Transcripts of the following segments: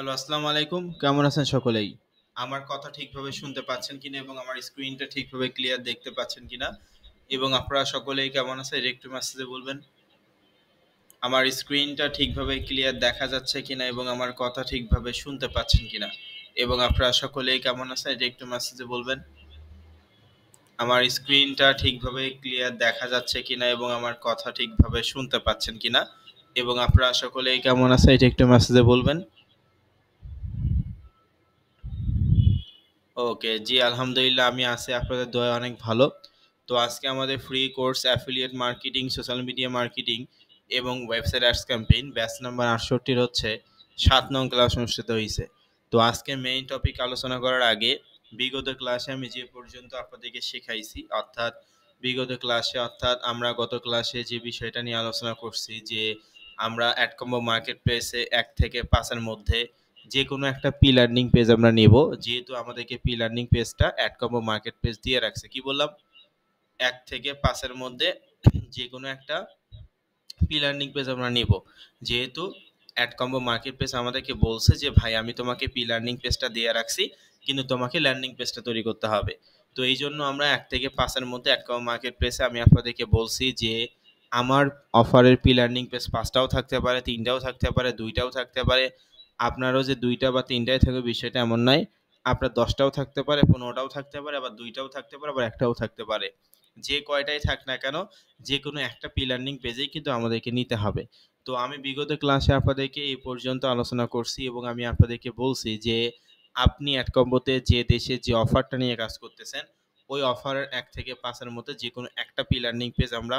Hello, আসসালামু আলাইকুম। কেমন আছেন সকলেই? আমার কথা ঠিকভাবে শুনতে পাচ্ছেন কিনা এবং আমার স্ক্রিনটা ঠিকভাবে ক্লিয়ার দেখতে পাচ্ছেন কিনা এবং আপনারা সকলেই কেমন আছেন এটা একটু মেসেজে বলবেন। আমার স্ক্রিনটা ঠিকভাবে ক্লিয়ার দেখা যাচ্ছে কিনা এবং আমার কথা ঠিকভাবে শুনতে পাচ্ছেন কিনা এবং আপনারা সকলেই কেমন আছেন এটা একটু মেসেজে বলবেন। আমার স্ক্রিনটা ঠিকভাবে ক্লিয়ার দেখা যাচ্ছে কিনা এবং আমার কথা ঠিকভাবে শুনতে পাচ্ছেন কিনা এবং আপনারা সকলেই কেমন আছেন এটা একটু মেসেজে বলবেন। ওকে, জি আলহামদুলিল্লাহ আমি আছি আপনাদের দয়ায় অনেক ভালো। তো আজকে আমাদের free course affiliate marketing, social media marketing এবং website ads campaign batch number 68 হচ্ছে 7 নং ক্লাস অনুষ্ঠিত হয়েছে। তো আজকে মেইন টপিক আলোচনা করার আগে বিগত ক্লাসে আমি যে পর্যন্ত আপনাদেরকে শেখাইছি বিগত ক্লাসে অর্থাৎ আমরা গত ক্লাসে যে বিষয়টা নিয়ে আলোচনা করছি যে আমরা অ্যাড কম্বো মার্কেট প্লেসে 1 থেকে 5 এর মধ্যে যে কোনো একটা পি লার্নিং পেজ আমরা নেব, যেহেতু আমাদেরকে পি লার্নিং পেজটা অ্যাড কম্বো মার্কেট পেজ দিয়ে রাখছে। কি বললাম? 1 থেকে 5 এর মধ্যে যে কোনো একটা পি লার্নিং পেজ আমরা নেব, যেহেতু অ্যাড কম্বো মার্কেট পেজ আমাদেরকে বলছে যে ভাই আমি তোমাকে পি লার্নিং পেজটা দিয়ে রাখছি, কিন্তু তোমাকে লার্নিং পেজটা তৈরি করতে হবে। তো এই জন্য আমরা 1 থেকে 5 এর মধ্যে অ্যাড কম্বো মার্কেট পেজে আমি আপনাদেরকে বলছি যে আমার অফারের পি লার্নিং পেজ 5টাও থাকতে পারে, 3টাও থাকতে পারে, 2টাও থাকতে পারে। আপনারও যে 2টা বা 3টাই থাকবে বিষয়টা এমন নয়। আপনার 10টাও থাকতে পারে, 15টাও থাকতে পারে, আবার 2টাও থাকতে পারে, আবার 1টাও থাকতে পারে। যে কয়টাই থাক না কেন, যেকোনো একটা পি লার্নিং পেজেই কিন্তু আমাদেরকে নিতে হবে। তো আমি বিগত ক্লাসে আপনাদেরকে এই পর্যন্ত আলোচনা করছি এবং আমি আপনাদেরকে বলছি যে আপনি অ্যাড কম্বোতে যে দেশে যে অফারটা নিয়ে কাজ করতেছেন, ওই অফারের 1 থেকে 5 এর মধ্যে যেকোনো একটা পি লার্নিং পেজ আমরা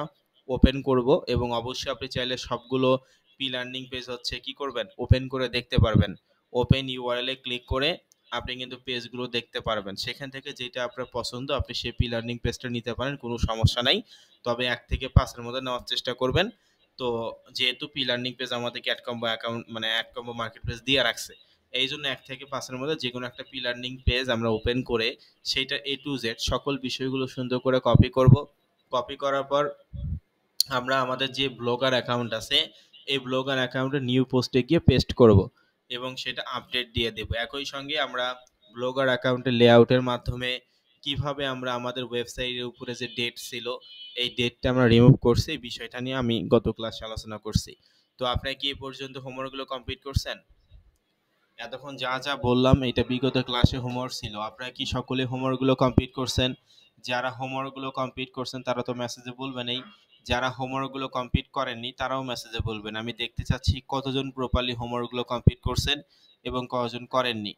ওপেন করব এবং অবশ্যই আপনি চাইলে সবগুলো পি লার্নিং পেজ হচ্ছে কি করবেন, ওপেন করে দেখতে পারবেন। ওপেন ইউআরএল এ ক্লিক করে আপনি কিন্তু পেজগুলো দেখতে পারবেন। সেখান থেকে যেটা আপনার পছন্দ আপনি সেই পি লার্নিং পেজটা নিতে পারেন, কোনো সমস্যা নাই। তবে 1 থেকে 5 এর মধ্যে নেওয়ার চেষ্টা করবেন। তো যেহেতু পি লার্নিং পেজ আমাদেরকে অ্যাড কম্বো অ্যাকাউন্ট মানে অ্যাড কম্বো মার্কেট প্লেস দিয়ে রাখছে, এই জন্য 1 থেকে 5 এর মধ্যে যেকোনো একটা পি লার্নিং পেজ আমরা ওপেন করে সেইটা এ টু জেড সকল বিষয়গুলো সুন্দর করে কপি করব। কপি করার পর আমরা আমাদের যে ব্লগার অ্যাকাউন্ট আছে এই ব্লগার অ্যাকাউন্টে নিউ পোস্টে গিয়ে পেস্ট করব এবং সেটা আপডেট দিয়ে দেব। একই সঙ্গে আমরা ব্লগার অ্যাকাউন্টের লেআউটের মাধ্যমে কিভাবে আমরা আমাদের ওয়েবসাইটের উপরে যে ডেট ছিল এই ডেটটা আমরা রিমুভ করছি, এই বিষয়টা নিয়ে আমি গত ক্লাসে আলোচনা করছি। তো আপনারা কি এ পর্যন্ত হোমওয়ার্কগুলো কমপ্লিট করছেন? এতক্ষণ যা যা বললাম এটা বিগত ক্লাসে হোমওয়ার্ক ছিল। আপনারা কি সকলে হোমওয়ার্কগুলো কমপ্লিট করছেন? যারা হোমওয়ার্কগুলো কমপ্লিট করছেন তারা তো মেসেজে বলবেনই। যারা হোমওয়ার্কগুলো কমপ্লিট করেননি তারাও মেসেজে বলবেন। আমি দেখতে চাচ্ছি কতজন প্রপারলি হোমওয়ার্কগুলো কমপ্লিট করছেন এবং কতজন করেননি।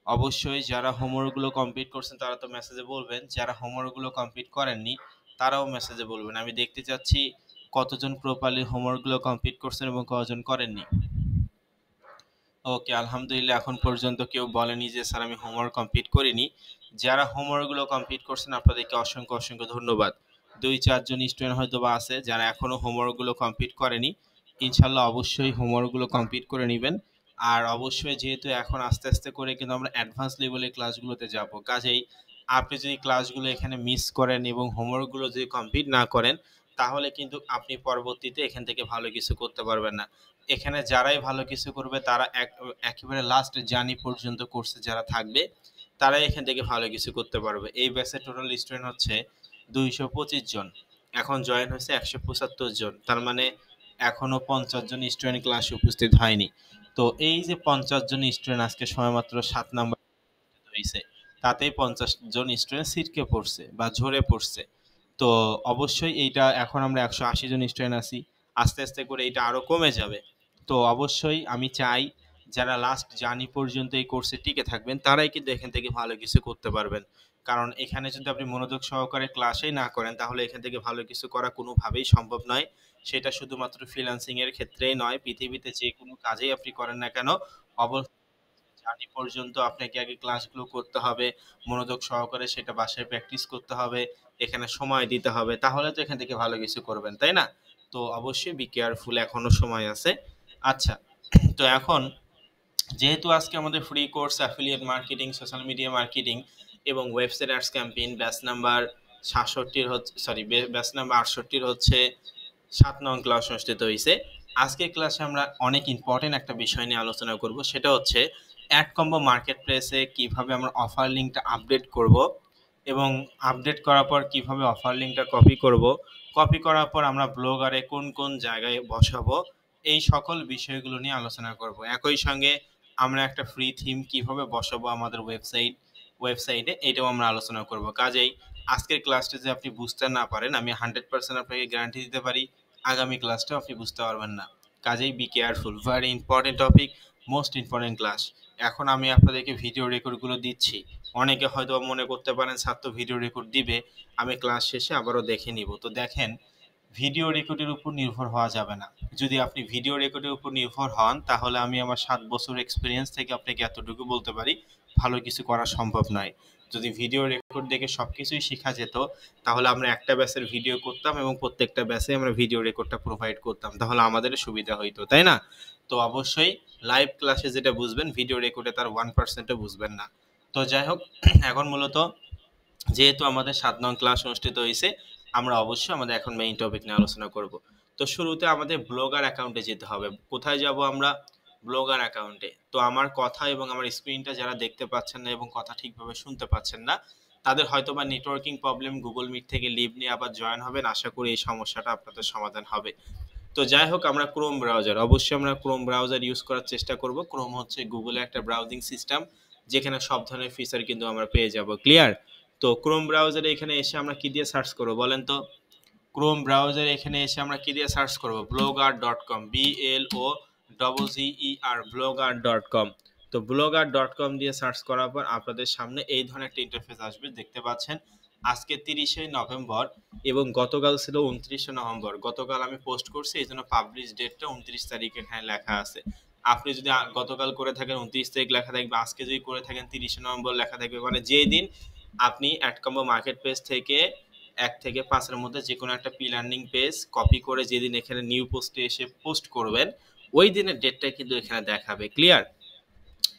অবশ্যই যারা হোমওয়ার্কগুলো কমপ্লিট করছেন তারা তো মেসেজে বলবেন। যারা হোমওয়ার্কগুলো কমপ্লিট করেননি তারাও মেসেজে বলবেন। আমি দেখতে চাচ্ছি কতজন প্রপারলি হোমওয়ার্কগুলো কমপ্লিট করছেন এবং কতজন করেননি। ওকে, আলহামদুলিল্লাহ এখন পর্যন্ত কেউ বলেনি যে স্যার আমি হোমওয়ার্ক কমপ্লিট করিনি। যারা হোমওয়ার্কগুলো কমপ্লিট করছেন আপনাদেরকে অসংখ্য অসংখ্য ধন্যবাদ। 2-4 জন স্টুডেন্ট হয়তো বা আছে যারা এখনো হোমওয়ার্কগুলো কমপ্লিট করেনি। ইনশাল্লাহ অবশ্যই হোমওয়ার্কগুলো কমপ্লিট করে নেবেন। আর অবশ্যই যেহেতু এখন আস্তে আস্তে করে কিন্তু আমরা অ্যাডভান্স লেভেলের ক্লাসগুলোতে যাব, কাজেই আপনি যদি ক্লাসগুলো এখানে মিস করেন এবং হোমওয়ার্কগুলো যদি কমপ্লিট না করেন তাহলে কিন্তু আপনি পরবর্তীতে এখান থেকে ভালো কিছু করতে পারবেন না। এখানে যারাই ভালো কিছু করবে তারা একেবারে লাস্ট জার্নি পর্যন্ত কোর্সে যারা থাকবে তারাই এখান থেকে ভালো কিছু করতে পারবে। এই ব্যাচের টোটাল স্টুডেন্ট হচ্ছে 225 জন, এখন জয়েন হয়েছে 175 জন, তার মানে এখনো 50 জন স্টুডেন্ট ক্লাসে উপস্থিত হয়নি। তো এই যে 50 জন স্টুডেন্ট আজকে সময়মাত্র 7 নাম্বার হয়েছে, তাতেই 50 জন স্টুডেন্ট ছিটকে পড়ছে বা ঝরে পড়ছে। তো অবশ্যই এইটা এখন আমরা 180 জন স্টুডেন্ট আছি, আস্তে আস্তে করে এটা আরো কমে যাবে। তো অবশ্যই আমি চাই যারা লাস্ট জার্নি পর্যন্ত এই কোর্সে টিকে থাকবেন তারাই কিন্তু এখান থেকে ভালো কিছু করতে পারবেন। কারণ এখানে যদি আপনি মনোযোগ সহকারে ক্লাসেই না করেন তাহলে এখান থেকে ভালো কিছু করা কোনোভাবেই সম্ভব নয়। সেটা শুধুমাত্র ফ্রিল্যান্সিং এর ক্ষেত্রেই নয়, পৃথিবীতে যে কোনো কাজেই আপনি করেন না কেন জার্নি পর্যন্ত আপনাকে আগে ক্লাসগুলো করতে হবে, মনোযোগ সহকারে সেটা বাসায় প্র্যাকটিস করতে হবে, এখানে সময় দিতে হবে, তাহলে তো এখান থেকে ভালো কিছু করবেন, তাই না? তো অবশ্যই বি কেয়ারফুল, এখনো সময় আছে। আচ্ছা, তো এখন যেহেতু আজকে আমাদের free course affiliate marketing, social media marketing এবং website ads campaign batch number 67 হচ্ছে ব্যাচ নাম্বার 68 হচ্ছে 7 নং ক্লাস অনুষ্ঠিত হয়েছে। আজকের ক্লাসে আমরা অনেক ইম্পর্টেন্ট একটা বিষয় নিয়ে আলোচনা করব, সেটা হচ্ছে অ্যাড কম্বো মার্কেট প্লেসে কীভাবে আমরা অফার লিঙ্কটা আপডেট করব এবং আপডেট করার পর কীভাবে অফার লিঙ্কটা কপি করব, কপি করার পর আমরা ব্লগারে কোন কোন জায়গায় বসাবো, এই সকল বিষয়গুলো নিয়ে আলোচনা করব। একই সঙ্গে আমরা একটা ফ্রি থিম কীভাবে বসাবো আমাদের ওয়েবসাইটে, এটাও আমরা আলোচনা করব। কাজেই আজকের ক্লাসটা যে আপনি বুঝতে না পারেন, আমি 100% আপনাকে গ্যারান্টি দিতে পারি আগামী ক্লাসটা আপনি বুঝতে পারবেন না। কাজেই be careful, very important topic, most important class. এখন আমি আপনাদেরকে ভিডিও রেকর্ডগুলো দিচ্ছি। অনেকে হয়তো মনে করতে পারেন ছাত্র ভিডিও রেকর্ড দিবে, আমি ক্লাস শেষে আবারও দেখে নিব। তো দেখেন, ভিডিও রেকর্ডের উপর নির্ভর হওয়া যাবে না। যদি আপনি ভিডিও রেকর্ডের উপর নির্ভর হন, তাহলে আমি আমার 7 বছর এক্সপিরিয়েন্স থেকে আপনাকে এতটুকু বলতে পারি, ভালো কিছু করা সম্ভব নয়। যদি ভিডিও রেকর্ড দেখে সব কিছুই শেখা যেত, তাহলে আমরা একটা ব্যাচের ভিডিও করতাম এবং প্রত্যেকটা ব্যাচে আমরা ভিডিও রেকর্ডটা প্রোভাইড করতাম, তাহলে আমাদের সুবিধা হইতো, তাই না? তো অবশ্যই লাইভ ক্লাসে যেটা বুঝবেন, ভিডিও রেকর্ডে তার 1%ও বুঝবেন না। তো যাই হোক, এখন মূলত যেহেতু আমাদের 7 নং ক্লাস অনুষ্ঠিত হয়েছে, আমরা অবশ্যই আমাদের এখন মেইন টপিক নিয়ে আলোচনা করব। তো শুরুতে আমাদের ব্লগার অ্যাকাউন্টে যেতে হবে। কোথায় যাব আমরা? ব্লগার অ্যাকাউন্টে। তো আমার কথা এবং আমার স্ক্রিনটা যারা দেখতে পাচ্ছেন না এবং কথা ঠিকভাবে শুনতে পাচ্ছেন না, তাদের হয়তো বা নেটওয়ার্কিং প্রবলেম, গুগল মিট থেকে লিভ নিয়ে আবার জয়েন হবেন। আশা করি এই সমস্যাটা আপনাদের সমাধান হবে। তো যাই হোক, আমরা ক্রোম ব্রাউজার, অবশ্যই আমরা ক্রোম ব্রাউজার ইউজ করার চেষ্টা করব। ক্রোম হচ্ছে গুগলের একটা ব্রাউজিং সিস্টেম, যেখানে সব ধরনের ফিচার কিন্তু আমরা পেয়ে যাব। ক্লিয়ার? তো ক্রোম ব্রাউজারে এখানে এসে আমরা কি দিয়ে সার্চ করব বলেন তো? ক্রোম ব্রাউজারে এখানে এসে আমরা কি দিয়ে সার্চ করব? blogger.com, BLOGGER, blogger.com। তো blogger.com দিয়ে সার্চ করার পর আপনাদের সামনে এই ধরনের একটা ইন্টারফেস আসবে, দেখতে পাচ্ছেন। আজকে 30শে নভেম্বর এবং গতকাল ছিল 29শে নভেম্বর। গতকাল আমি পোস্ট করছি, এই জন্য পাবলিশ ডেটটা 29 তারিখে হ্যাঁ লেখা আছে। আপনি যদি গতকাল করে থাকেন 29 তারিখ লেখা থাকবে, আজকে যদি করে থাকেন 30শে নভেম্বর লেখা থাকবে। মানে যেই দিন আপনি অ্যাডকম্বো মার্কেট পেজ থেকে 1 থেকে 5 এর মধ্যে যে কোনো একটা লার্নিং পেজ কপি করে যেদিন এখানে নিউ পোস্টে এসে পোস্ট করবেন, ওই দিনের ডেটটাই কিন্তু এখানে দেখাবে। ক্লিয়ার?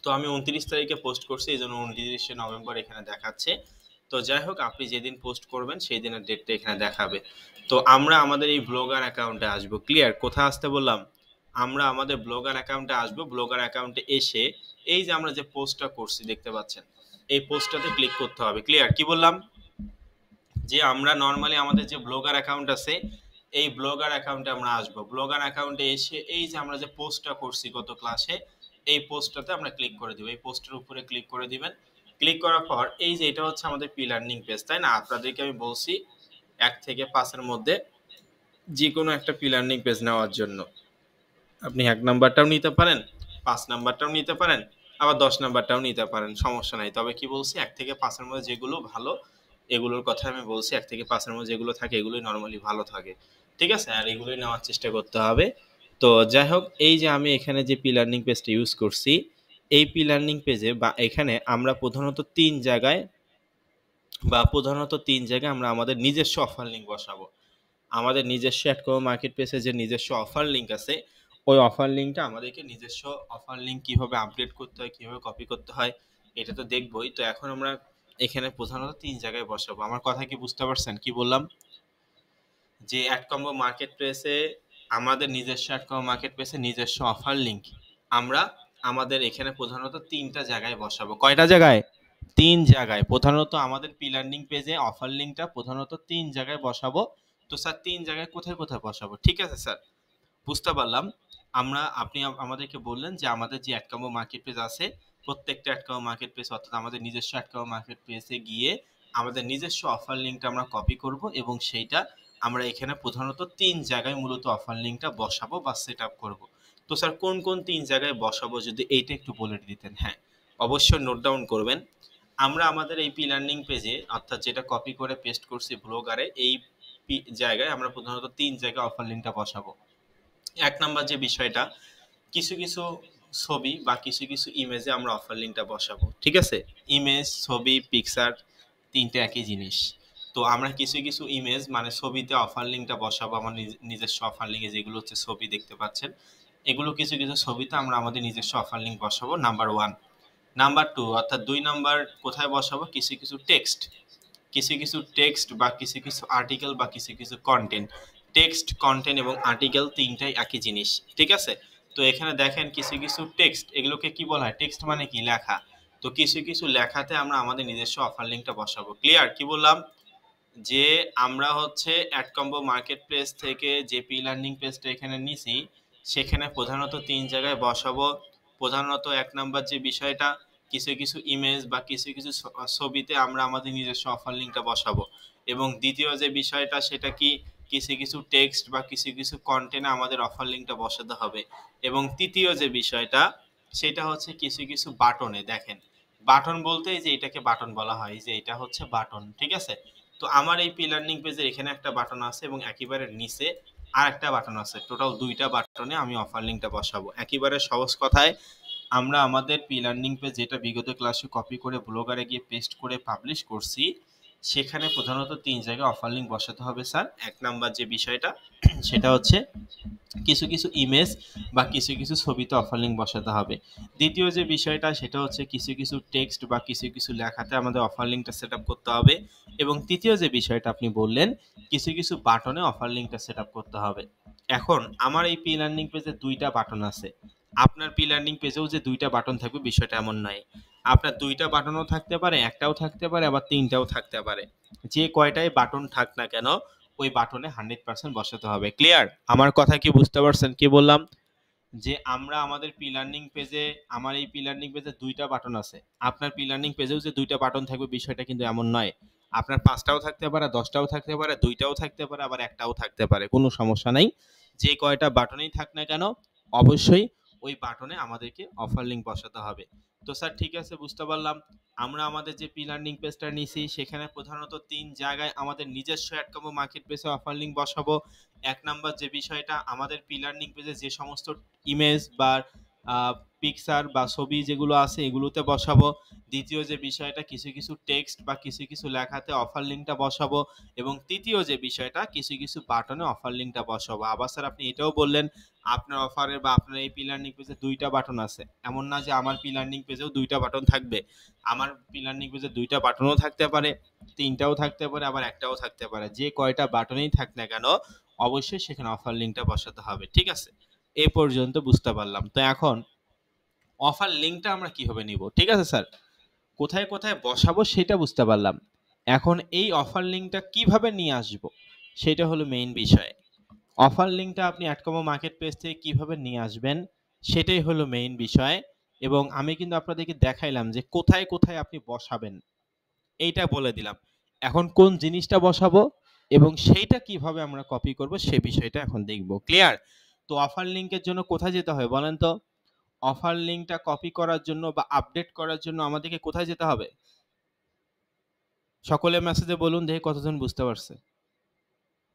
তো আমি 29 তারিখে পোস্ট করছি, এই জন্য 29শে নভেম্বর এখানে দেখাচ্ছে। তো যাই হোক, আপনি যেদিন পোস্ট করবেন সেই দিনের ডেটটা এখানে দেখাবে। তো আমরা আমাদের এই ব্লগার অ্যাকাউন্টে আসবো। ক্লিয়ার? কোথায় আসতে বললাম? আমরা আমাদের ব্লগার অ্যাকাউন্টে আসবো। ব্লগার অ্যাকাউন্টে এসে এই যে আমরা যে পোস্টটা করছি দেখতে পাচ্ছেন, এই পোস্টটাতে ক্লিক করতে হবে। ক্লিয়ার? কি বললাম? যে আমরা নর্মালি আমাদের যে ব্লগার অ্যাকাউন্ট আছে, এই ব্লগার অ্যাকাউন্টে আমরা আসবো। ব্লগার অ্যাকাউন্টে এসে এই যে আমরা যে পোস্টটা করছি গত ক্লাসে, এই পোস্টটাতে আমরা ক্লিক করে দিব। এই পোস্টের উপরে ক্লিক করে দিবেন। ক্লিক করার পর এই যে এটা হচ্ছে আমাদের লার্নিং পেজ, তাই না? আপনাদেরকে আমি বলছি 1 থেকে 5 এর মধ্যে যে কোনো একটা লার্নিং পেজ নেওয়ার জন্য। আপনি 1 নাম্বারটাও নিতে পারেন, 5 নাম্বারটাও নিতে পারেন, আবার 10 নাম্বারটাও নিতে পারেন, সমস্যা নাই। তবে কি বলছি, 1 থেকে 5 এর মধ্যে যেগুলো ভালো, এগুলোর কথা আমি বলছি। 1 থেকে 5 এর মধ্যে যেগুলো থাকে এগুলোই নরমালি ভালো থাকে, ঠিক আছে? আর এগুলোই নেওয়ার চেষ্টা করতে হবে। তো যাই হোক, এই যে আমি এখানে যে লার্নিং পেজটা ইউজ করছি, এই লার্নিং পেজে বা এখানে আমরা প্রধানত 3 জায়গায় আমরা আমাদের নিজস্ব অফার লিঙ্ক বসাবো। আমাদের নিজস্ব অ্যাডকম্বো মার্কেট প্লেসে যে নিজস্ব অফার লিঙ্ক আছে, ওই অফার লিঙ্কটা আমাদেরকে নিজস্ব অফার লিঙ্ক কীভাবে আপডেট করতে হয়, কীভাবে কপি করতে হয়, এটা তো দেখবই। তো এখন আমরা এখানে প্রধানত 3 জায়গায় বসাবো। আমার কথা কি বুঝতে পারছেন? কি বললাম? যে অ্যাডকম্বো মার্কেট প্লেসে আমাদের নিজস্ব অ্যাডকম্বো মার্কেট প্লেসে নিজস্ব অফার লিঙ্ক আমরা আমাদের এখানে প্রধানত 3টা জায়গায় বসাবো। কয়টা জায়গায়? 3 জায়গায়। প্রধানত আমাদের লার্নিং পেজে অফার লিঙ্কটা প্রধানত 3 জায়গায় বসাবো। তো স্যার 3 জায়গায় কোথায় কোথায় বসাবো? ঠিক আছে স্যার, বুঝতে পারলাম। আপনি আমাদেরকে বললেন যে আমাদের যে অ্যাডকম্বো মার্কেট প্লেস আছে, প্রত্যেকটা অ্যাডকম্বো মার্কেট প্লেস অর্থাৎ আমাদের নিজস্ব অ্যাডকম্বো মার্কেট প্লেসে গিয়ে আমাদের নিজস্ব অফার লিঙ্কটা আমরা কপি করব এবং সেইটা আমরা এখানে প্রধানত 3 জায়গায় মূলত অফার লিঙ্কটা বসাবো বা সেট আপ করবো। তো স্যার কোন কোন 3 জায়গায় বসাবো যদি এইটা একটু বলে দিতেন। হ্যাঁ, অবশ্যই নোট ডাউন করবেন। আমরা আমাদের এই লার্নিং পেজে অর্থাৎ যেটা কপি করে পেস্ট করছি ব্লগারে, এই জায়গায় আমরা প্রধানত 3 জায়গায় অফার লিঙ্কটা বসাবো। 1 নাম্বার যে বিষয়টা, কিছু কিছু ছবি বা কিছু কিছু ইমেজে আমরা অফার লিঙ্কটা বসাবো। ঠিক আছে? ইমেজ, ছবি, পিকচার 3টে একই জিনিস। তো আমরা কিছু কিছু ইমেজ মানে ছবিতে অফার লিঙ্কটা বসাবো। আমার নিজস্ব অফার লিঙ্কে যেগুলো হচ্ছে ছবি দেখতে পাচ্ছেন, এগুলো কিছু কিছু ছবিতে আমরা আমাদের নিজস্ব অফার লিঙ্ক বসাবো, নাম্বার 1। নাম্বার 2 অর্থাৎ 2 নাম্বার কোথায় বসাবো? কিছু কিছু টেক্সট বা কিছু কিছু আর্টিকেল বা কিছু কিছু কন্টেন্ট, টেক্সট, কন্টেন্ট এবং আর্টিকেল তিনটাই একই জিনিস, ঠিক আছে। তো এখানে দেখেন কিছু কিছু টেক্সট, এগুলোকে কি বলা হয়, টেক্সট মানে কি, লেখা। তো কিছু কিছু লেখাতে আমরা আমাদের নিজস্ব অফার লিঙ্কটা বসাবো। ক্লিয়ার? কি বললাম, যে আমরা হচ্ছে অ্যাডকম্বো মার্কেট প্লেস থেকে যে পি লার্নিং পেজটা এখানে নিছি, সেখানে প্রধানত তিন জায়গায় বসাবো। প্রধানত এক নাম্বার যে বিষয়টা, কিছু কিছু ইমেজ বা কিছু কিছু ছবিতে আমরা আমাদের নিজস্ব অফার লিঙ্কটা বসাবো। এবং দ্বিতীয় যে বিষয়টা সেটা কি, কিছু কিছু টেক্সট বা কিছু কিছু কন্টেন্টে আমাদের অফার লিঙ্কটা বসাতে হবে। এবং তৃতীয় যে বিষয়টা সেটা হচ্ছে কিছু কিছু বাটনে, দেখেন বাটন বলতে এই যে এটাকে বাটন বলা হয়, যে এটা হচ্ছে বাটন, ঠিক আছে। তো আমার এই পি লার্নিং পেজের এখানে একটা বাটন আছে এবং একেবারে নিচে আর একটা বাটন আছে, টোটাল দুইটা বাটনে আমি অফার লিঙ্কটা বসাবো। একেবারে সহজ কথায়, আমরা আমাদের পি লার্নিং পেজ যেটা বিগত ক্লাসে কপি করে ব্লগারে গিয়ে পেস্ট করে পাবলিশ করছি, সেখানে প্রধানত তিন জায়গায় অফার লিঙ্ক বসাতে হবে স্যার। এক নাম্বার যে বিষয়টা সেটা হচ্ছে কিছু কিছু ইমেজ বা কিছু কিছু ছবিতে অফার লিঙ্ক বসাতে হবে। দ্বিতীয় যে বিষয়টা সেটা হচ্ছে কিছু কিছু টেক্সট বা কিছু কিছু লেখাতে আমাদের অফার লিঙ্কটা সেট আপ করতে হবে। এবং তৃতীয় যে বিষয়টা আপনি বললেন, কিছু কিছু বাটনে অফার লিঙ্কটা সেট আপ করতে হবে। এখন আমার এই পি লার্নিং পেজে দুইটা বাটন আছে, আপনার পি লার্নিং পেজেও যে দুইটা বাটন থাকবে বিষয়টা এমন নয়। আপনার দুইটা বাটনও থাকতে পারে, একটাও থাকতে পারে, আবার তিনটাও থাকতে পারে। যে কয়টাই বাটন থাক না কেন, ওই বাটনে 100% বসাতে হবে। ক্লিয়ার? আমার কথা কি বুঝতে পারছেন কি বললাম? যে আমরা আমাদের পি লার্নিং পেজে, আমার এই পি লার্নিং পেজে দুইটা বাটন আছে, আপনার পি লার্নিং পেজেও যে দুইটা বাটন থাকবে বিষয়টা কিন্তু এমন নয়। আপনার পাঁচটাও থাকতে পারে, দশটাও থাকতে পারে, দুইটাও থাকতে পারে, আবার একটাও থাকতে পারে, কোনো সমস্যা নাই। যে কয়টা বাটনেই থাক না কেন, অবশ্যই ওই বাটনে আমাদেরকে অফার লিঙ্ক বসাতে হবে। তো স্যার ঠিক আছে, বুঝতে পারলাম। আমরা আমাদের যে পি লার্নিং পেজটা নিছি সেখানে প্রধানত তিন জায়গায় আমাদের নিজস্ব অ্যাডকম্বো মার্কেট প্লেসে অফার লিঙ্ক বসাবো। এক নাম্বার যে বিষয়টা, আমাদের পি লার্নিং পেজে যে সমস্ত ইমেজ বা পিকচার বা ছবি যেগুলো আছে এগুলোতে বসাবো। দ্বিতীয় যে বিষয়টা, কিছু কিছু টেক্সট বা কিছু কিছু লেখাতে অফার লিঙ্কটা বসাবো। এবং তৃতীয় যে বিষয়টা, কিছু কিছু বাটনে অফার লিঙ্কটা বসাবো। আবার স্যার আপনি এটাও বললেন আপনার অফারে বা আপনার এই পি লার্নিং পেজে দুইটা বাটন আছে, এমন না যে আমার পি লার্নিং পেজেও দুইটা বাটন থাকবে। আমার পি লার্নিং পেজে দুইটা বাটনও থাকতে পারে, তিনটাও থাকতে পারে, আবার একটাও থাকতে পারে। যে কয়টা বাটনেই থাক না কেন, অবশ্যই সেখানে অফার লিঙ্কটা বসাতে হবে, ঠিক আছে। এ পর্যন্ত বুঝতে পারলাম। তো এখন অফার লিঙ্কটা আমরা কিভাবে নিব, ঠিক আছে স্যার, কোথায় কোথায় বসাবো সেটা বুঝতে পারলাম। এখন এই অফার লিঙ্কটা কিভাবে নিয়ে আসবো সেটা হলো মেইন বিষয়। অফার লিঙ্কটা আপনি অ্যাডকমো মার্কেট প্লেস থেকে কিভাবে নিয়ে আসবেন সেটাই হলো মেইন বিষয়। এবং আমি কিন্তু আপনাদেরকে দেখাইলাম যে কোথায় কোথায় আপনি বসাবেন, এইটা বলে দিলাম। এখন কোন জিনিসটা বসাবো এবং সেইটা কিভাবে আমরা কপি করব সে বিষয়টা এখন দেখব। ক্লিয়ার? তো অফার লিংকের জন্য কোথায় যেতে হয় বলেন তো? অফার লিংকটা কপি করার জন্য বা আপডেট করার জন্য আমাদেরকে কোথায় যেতে হবে? সকলে মেসেজে বলুন দেখি কতজন বুঝতে পারছে।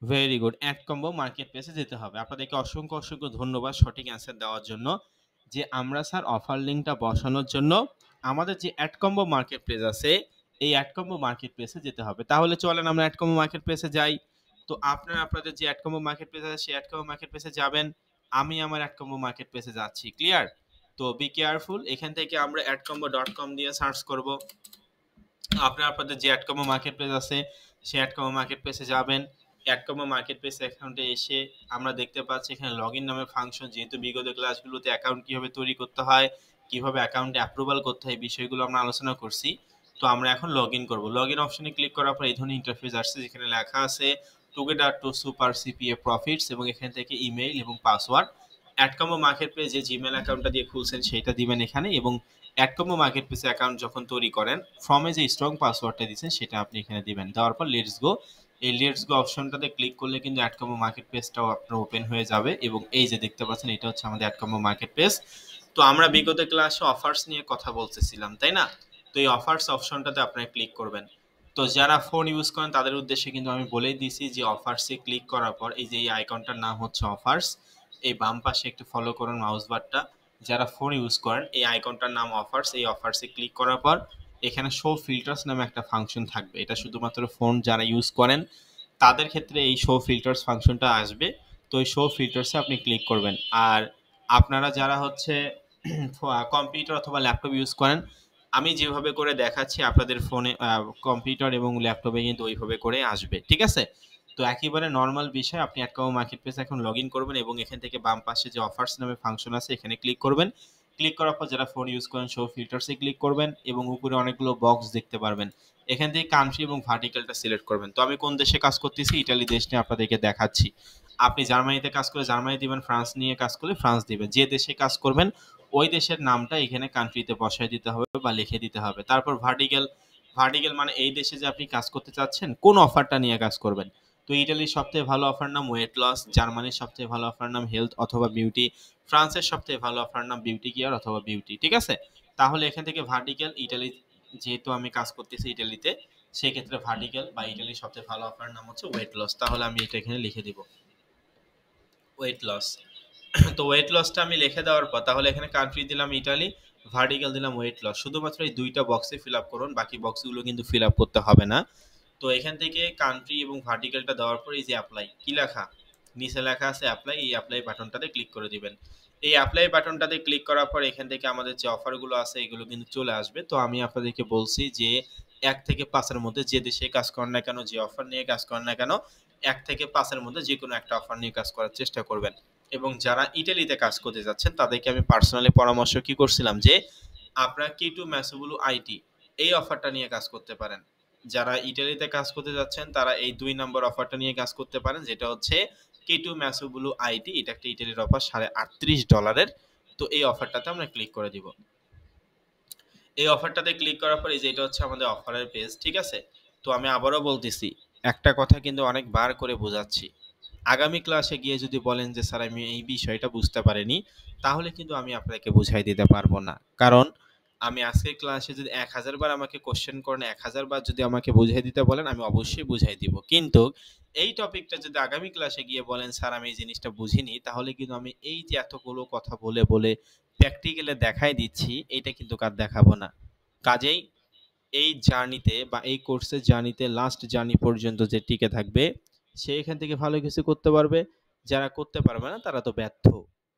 Very good, add combo market প্লেসে যেতে হবে। আপনাদেরকে অসংখ্য অসংখ্য ধন্যবাদ সঠিক অ্যান্সার দেওয়ার জন্য। যে আমরা স্যার অফার লিঙ্কটা বসানোর জন্য আমাদের যে অ্যাড কম্বো মার্কেট প্লেস আছে, এই অ্যাড কম্বো মার্কেট প্লেসে যেতে হবে। তাহলে চলেন আমরা অ্যাড কম্বো মার্কেট প্লেসে যাই। তো আপনারা আপনাদের যে অ্যাড কম্বো মার্কেট প্লেস আছে সেই অ্যাড কম্বো মার্কেট প্লেসে যাবেন। আমি আমার অ্যাড কম্বো মার্কেট প্লেসে যাচ্ছি। ক্লিয়ার? তো বি কেয়ারফুল, এখান থেকে আমরা adcombo.com দিয়ে সার্চ করব। আপনারা আপনাদের যে অ্যাডকমো মার্কেট প্লেস আছে সেই অ্যাডকমো মার্কেট প্লেসে যাবেন। অ্যাডকমো মার্কেট প্লেস অ্যাকাউন্টে এসে আমরা দেখতে পাচ্ছি এখানে লগ ইন নামে ফাংশন, যেহেতু বিগত ক্লাসগুলোতে অ্যাকাউন্ট কিভাবে তৈরি করতে হয়, কিভাবে অ্যাকাউন্টে অ্যাপ্রুভাল করতে হয়, বিষয়গুলো আমরা আলোচনা করছি। তো আমরা এখন লগ ইন করবো। লগ ইন অপশনে ক্লিক করার পর এই ধরনের ইন্টারফেস আসছে, যেখানে লেখা আছে together two super CPA profits, এবং এখান থেকে ইমেইল এবং পাসওয়ার্ড। অ্যাডকমো মার্কেট প্লেস যে জিমেল অ্যাকাউন্টটা দিয়ে খুলছেন সেইটা দিবেন এখানে, এবং অ্যাডকমো মার্কেট প্লেসে অ্যাকাউন্ট যখন তৈরি করেন ফর্মে যে স্ট্রং পাসওয়ার্ডটা দিচ্ছেন সেটা আপনি এখানে দিবেন। দেওয়ার পর লেটস গো, এই লেটস গো অপশনটাতে ক্লিক করলে কিন্তু অ্যাডকমো মার্কেট প্লেসটাও আপনার ওপেন হয়ে যাবে। এবং এই যে দেখতে পাচ্ছেন এটা হচ্ছে আমাদের অ্যাডকমো মার্কেট প্লেস। তো আমরা বিগত ক্লাসে অফার্স নিয়ে কথা বলতেছিলাম, তাই না? তো এই অফার্স অপশনটাতে আপনারা ক্লিক করবেন। তো যারা ফোন ইউজ করেন তাদের উদ্দেশ্যে কিন্তু আমি বলেই দিয়েছি যে অফার্সে ক্লিক করার পর এই যে এই আইকনটার নাম হচ্ছে অফার্স, এই বাম পাশে একটু ফলো করুন মাউস বারটা। যারা ফোন ইউজ করেন এই আইকনটার নাম অফার্স, এই অফার্সে ক্লিক করার পর এখানে শো ফিল্টার্স নামে একটা ফাংশন থাকবে। এটা শুধুমাত্র ফোন যারা ইউজ করেন তাদের ক্ষেত্রে এই শো ফিল্টার্স ফাংশনটা আসবে। তো এই শো ফিল্টার্সে আপনি ক্লিক করবেন। আর আপনারা যারা হচ্ছে কম্পিউটার অথবা ল্যাপটপ ইউজ করেন, আমি যেভাবে করে দেখাচ্ছি আপনাদের ফোনে কম্পিউটার এবং ল্যাপটপে কিন্তু ওইভাবে করে আসবে, ঠিক আছে। তো একেবারে নর্মাল বিষয়, আপনি অ্যাডকামো মার্কেট প্লেস এখন লগ ইন করবেন এবং এখান থেকে বাম পাশে যে অফার্স নামে ফাংশন আছে এখানে ক্লিক করবেন। ক্লিক করার পর যারা ফোন ইউজ করেন শো ফিল্টার্সে ক্লিক করবেন এবং উপরে অনেকগুলো বক্স দেখতে পারবেন। এখান থেকে কান্ট্রি এবং ভার্টিক্যালটা সিলেক্ট করবেন। তো আমি কোন দেশে কাজ করতেছি, ইটালি দেশ নিয়ে আপনাদেরকে দেখাচ্ছি। আপনি জার্মানিতে কাজ করলে জার্মানি দিবেন, ফ্রান্স নিয়ে কাজ করলে ফ্রান্স দিবেন। যে দেশে কাজ করবেন ওই দেশের নামটা এখানে কান্ট্রিতে বসায় দিতে হবে বা লিখে দিতে হবে। তারপর ভার্টিক্যাল, ভার্টিক্যাল মানে এই দেশে যে আপনি কাজ করতে চাচ্ছেন কোন অফারটা নিয়ে কাজ করবেন। তো ইটালির সবথেকে ভালো অফার নাম ওয়েট লস, জার্মানির সবথেকে ভালো অফার নাম হেলথ অথবা বিউটি, ফ্রান্সের সবথেকে ভালো অফার নাম বিউটি কেয়ার অথবা বিউটি। ঠিক আছে, তাহলে এখান থেকে ভার্টিক্যাল, ইটালি যেহেতু আমি কাজ করতেছি ইটালিতে, সেক্ষেত্রে ভার্টিক্যাল বা ইটালির সবথেকে ভালো অফার নাম হচ্ছে ওয়েট লস। তাহলে আমি এটা এখানে লিখে দিব ওয়েট লস। তো ওয়েট লসটা আমি লিখে দেওয়ার পর তাহলে এখানে কান্ট্রি দিলাম ইটালি, ভার্টিক্যাল দিলাম ওয়েট লস। শুধুমাত্র এই দুইটা বক্সে ফিল আপ করুন, বাকি বক্সগুলো কিন্তু ফিল আপ করতে হবে না। তো এখান থেকে কান্ট্রি এবং ভার্টিক্যালটা দেওয়ার পর এই যে অ্যাপ্লাই, কি লেখা নিচে লেখা আছে অ্যাপ্লাই, এই অ্যাপ্লাই বাটনটাতে ক্লিক করে দিবেন। এই অ্যাপ্লাই বাটনটাতে ক্লিক করার পর এখান থেকে আমাদের যে অফারগুলো আছে এগুলো কিন্তু চলে আসবে। তো আমি আপনাদেরকে বলছি যে 1 থেকে 5-এর মধ্যে যে দেশে কাজ করেন না কেন, যে অফার নিয়ে কাজ করেন না কেন, 1 থেকে 5-এর মধ্যে যে কোনো একটা অফার নিয়ে কাজ করার চেষ্টা করবেন। এবং যারা ইটালিতে কাজ করতে যাচ্ছেন তাদেরকে আমি পার্সোনালি পরামর্শ কি করছিলাম যে আপনারা K2 ম্যাসোবুলু আইটি এই অফারটা নিয়ে কাজ করতে পারেন। যারা ইটালিতে কাজ করতে যাচ্ছেন তারা এই 2 নম্বর অফারটা নিয়ে কাজ করতে পারেন, যেটা হচ্ছে K2 ম্যাসোবুলু আইটি। এটা একটা ইটালির অফার $38.50। তো এই অফারটাতে আমরা ক্লিক করে দিব। এই অফারটাতে ক্লিক করার পর এই যে এটা হচ্ছে আমাদের অফারের পেজ। ঠিক আছে, তো আমি আবারও বলতেছি, একটা কথা কিন্তু অনেকবার করে বোঝাচ্ছি, আগামী ক্লাসে গিয়ে যদি বলেন যে স্যার আমি এই বিষয়টা বুঝতে পারিনি, তাহলে কিন্তু আমি আপনাকে বুঝাই দিতে পারবো না। কারণ আমি আজকের ক্লাসে যদি 1000 বার আমাকে কোশ্চেন করেন, 1000 বার যদি আমাকে বুঝাই দিতে বলেন, আমি অবশ্যই বুঝাই দিব। কিন্তু এই টপিকটা যদি আগামী ক্লাসে গিয়ে বলেন স্যার আমি এই জিনিসটা বুঝিনি, তাহলে কিন্তু আমি এই যে এতগুলো কথা বলে বলে প্র্যাকটিক্যালে দেখাই দিচ্ছি, এইটা কিন্তু কার দেখাবো না। কাজেই এই জার্নিতে বা এই কোর্সের জার্নিতে লাস্ট জার্নি পর্যন্ত যে টিকে থাকবে সে এখান থেকে ভালো কিছু করতে পারবে। যারা করতে পারবে না তারা তো ব্যর্থ।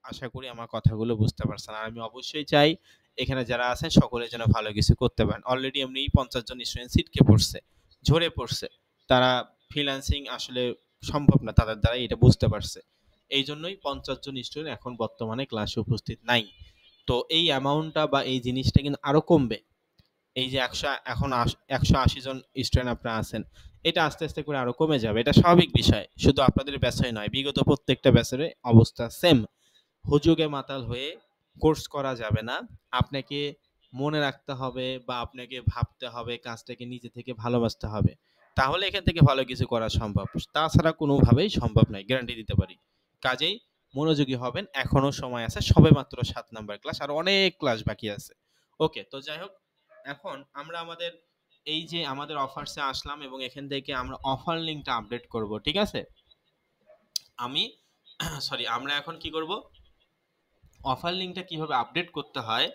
আশা করি আমার কথাগুলো বুঝতে পারছেন। আর আমি অবশ্যই চাই এখানে যারা আছেন সকলে যেন ভালো কিছু করতে পারেন। অলরেডি এমনিই 50 জন স্টুডেন্ট ছিটকে পড়ছে, ঝরে পড়ছে। তারা ফ্রিল্যান্সিং আসলে সম্ভব না তাদের দ্বারা, এটা বুঝতে পারছে। এই জন্যই 50 জন স্টুডেন্ট এখন বর্তমানে ক্লাসে উপস্থিত নাই। তো এই অ্যামাউন্টটা বা এই জিনিসটা কিন্তু আরো কমবে। এই যে 100 এখন 180 জন স্টুডেন্ট আপনারা আছেন, এটা আস্তে আস্তে করে আরো কমে যাবে। এটা স্বাভাবিক বিষয়। শুধু আপনাদের ব্যাচই নয়, বিগত প্রত্যেকটা ব্যাচের অবস্থা সেম। হুজুগে মাতাল হয়ে কোর্স করা যাবে না। আপনাকে মনে রাখতে হবে বা আপনাকে ভাবতে হবে, কাজটাকে নিজে থেকে ভালোবাসতে হবে। তাহলে এখান থেকে ভালো কিছু করা সম্ভব। তাছাড়া কোনোভাবেই সম্ভব নয়, গ্যারান্টি দিতে পারি। কাজেই মনোযোগী হবেন, এখনো সময় আছে। সবেমাত্র 7 নাম্বার ক্লাস, আর অনেক ক্লাস বাকি আছে। ওকে, তো যাই হোক, এখন আমরা আমাদের এই যে আমাদের অফারসে আসলাম এবং এখান থেকে আমরা অফার লিঙ্কটা আপডেট করব। ঠিক আছে, আমি আমরা এখন কি করব, অফার লিঙ্কটা কিভাবে আপডেট করতে হয়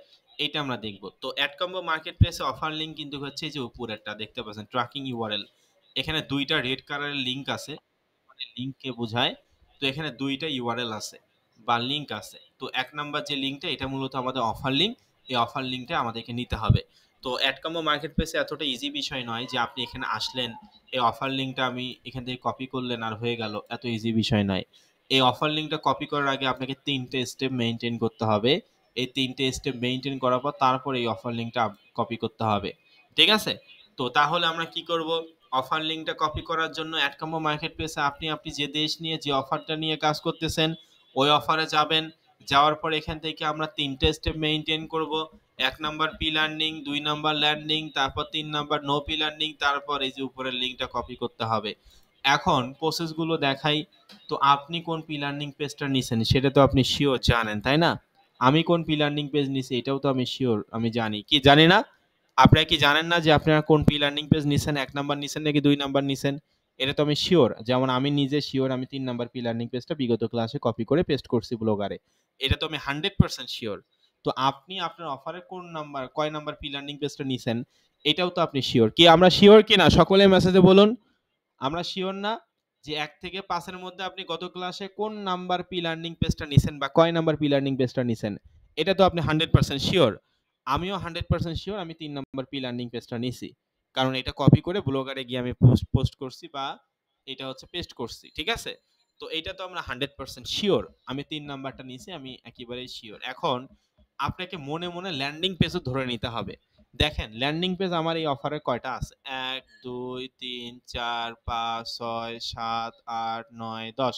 এটা আমরা দেখব। তো অ্যাড কম্বো মার্কেট প্লেসে অফার লিঙ্ক কিন্তু হচ্ছে এই যে উপরেরটা দেখতে পাচ্ছেন ট্র্যাকিং ইউআরএল। এখানে দুইটা রেড কালারের লিঙ্ক আছে, মানে লিঙ্ককে বোঝায়। তো এখানে দুইটা ইউআরএল আছে বা লিঙ্ক আছে। তো 1 নাম্বার যে লিঙ্কটা এটা মূলত আমাদের অফার লিঙ্ক। এই অফার লিঙ্কটা আমাদেরকে নিতে হবে। তো অ্যাড কম্বো মার্কেট প্লেসে এতটা ইজি বিষয় নয় যে আপনি এখানে আসলেন, এই অফার লিঙ্কটা আমি এখান থেকে কপি করলেন আর হয়ে গেল, এত ইজি বিষয় নয়। এই অফার লিঙ্কটা কপি করার আগে আপনাকে 3টে স্টেপ মেনটেন করতে হবে। এই 3টে স্টেপ মেনটেন করার পর তারপর এই অফার লিঙ্কটা কপি করতে হবে। ঠিক আছে, তো তাহলে আমরা কি করব, অফার লিঙ্কটা কপি করার জন্য অ্যাড কম্বো মার্কেট প্লেসে আপনি যে দেশ নিয়ে যে অফারটা নিয়ে কাজ করতেছেন ওই অফারে যাবেন। যাওয়ার পর এখান থেকে আমরা 3টে স্টেপ মেনটেন করব। 1 number P learning, 2 number landing, তারপর 3 নাম্বার নো পি লার্নিং, তারপর এই যে উপরের লিঙ্কটা কপি করতে হবে। এখন প্রসেসগুলো দেখাই। তো আপনি কোন পি লার্নিং পেজটা নিছেন সেটা তো আপনি শিওর জানেন, তাই না? আমি কোন পি লার্নিং পেজ নিছি এটাও তো আমি শিওর, আমি জানি কি জানি না। আপনারা কি জানেন না যে আপনারা কোন পি লার্নিং পেজ নিছেন, 1 নাম্বার নিছেন নাকি 2 নাম্বার নিছেন? এটা তো আমি শিওর। যেমন আমি নিজে শিওর আমি 3 নাম্বার পি লার্নিং পেজটা বিগত ক্লাসে কপি করে পেস্ট করছি ব্লগারে। এটা তো আমি 100% শিওর। তো আপনি আপনার অফারে কোন নাম্বার, কয় নাম্বার পি লার্নিং পেজটা নিছেন এটাও তো আপনি শিওর। কি আমরা শিওর কিনা সকলে মেসেজে বলুন। আমরা শিওর না যে 1 থেকে 5-এর মধ্যে আপনি গত ক্লাসে কোন নাম্বার পি লার্নিং পেজটা নিছেন বা কয় নাম্বার পি লার্নিং পেজটা নিছেন, এটা তো আপনি 100% শিওর। আমিও 100% শিওর আমি 3 নাম্বার পি লার্নিং পেজটা নিছি, কারণ এটা কপি করে ব্লগারে গিয়ে আমি পোস্ট করছি বা এটা হচ্ছে পেস্ট করছি, ঠিক আছে? তো এইটা তো আমরা 100% শিওর, আমি 3 নাম্বারটা নিছি, আমি একেবারেই শিওর। এখন আপনাকে মনে মনে ল্যান্ডিং পেজও ধরে নিতে হবে। দেখেন ল্যান্ডিং পেজ আমার এই অফারে কয়টা আছে, 1 2 3 4 5 6 7 8 9 10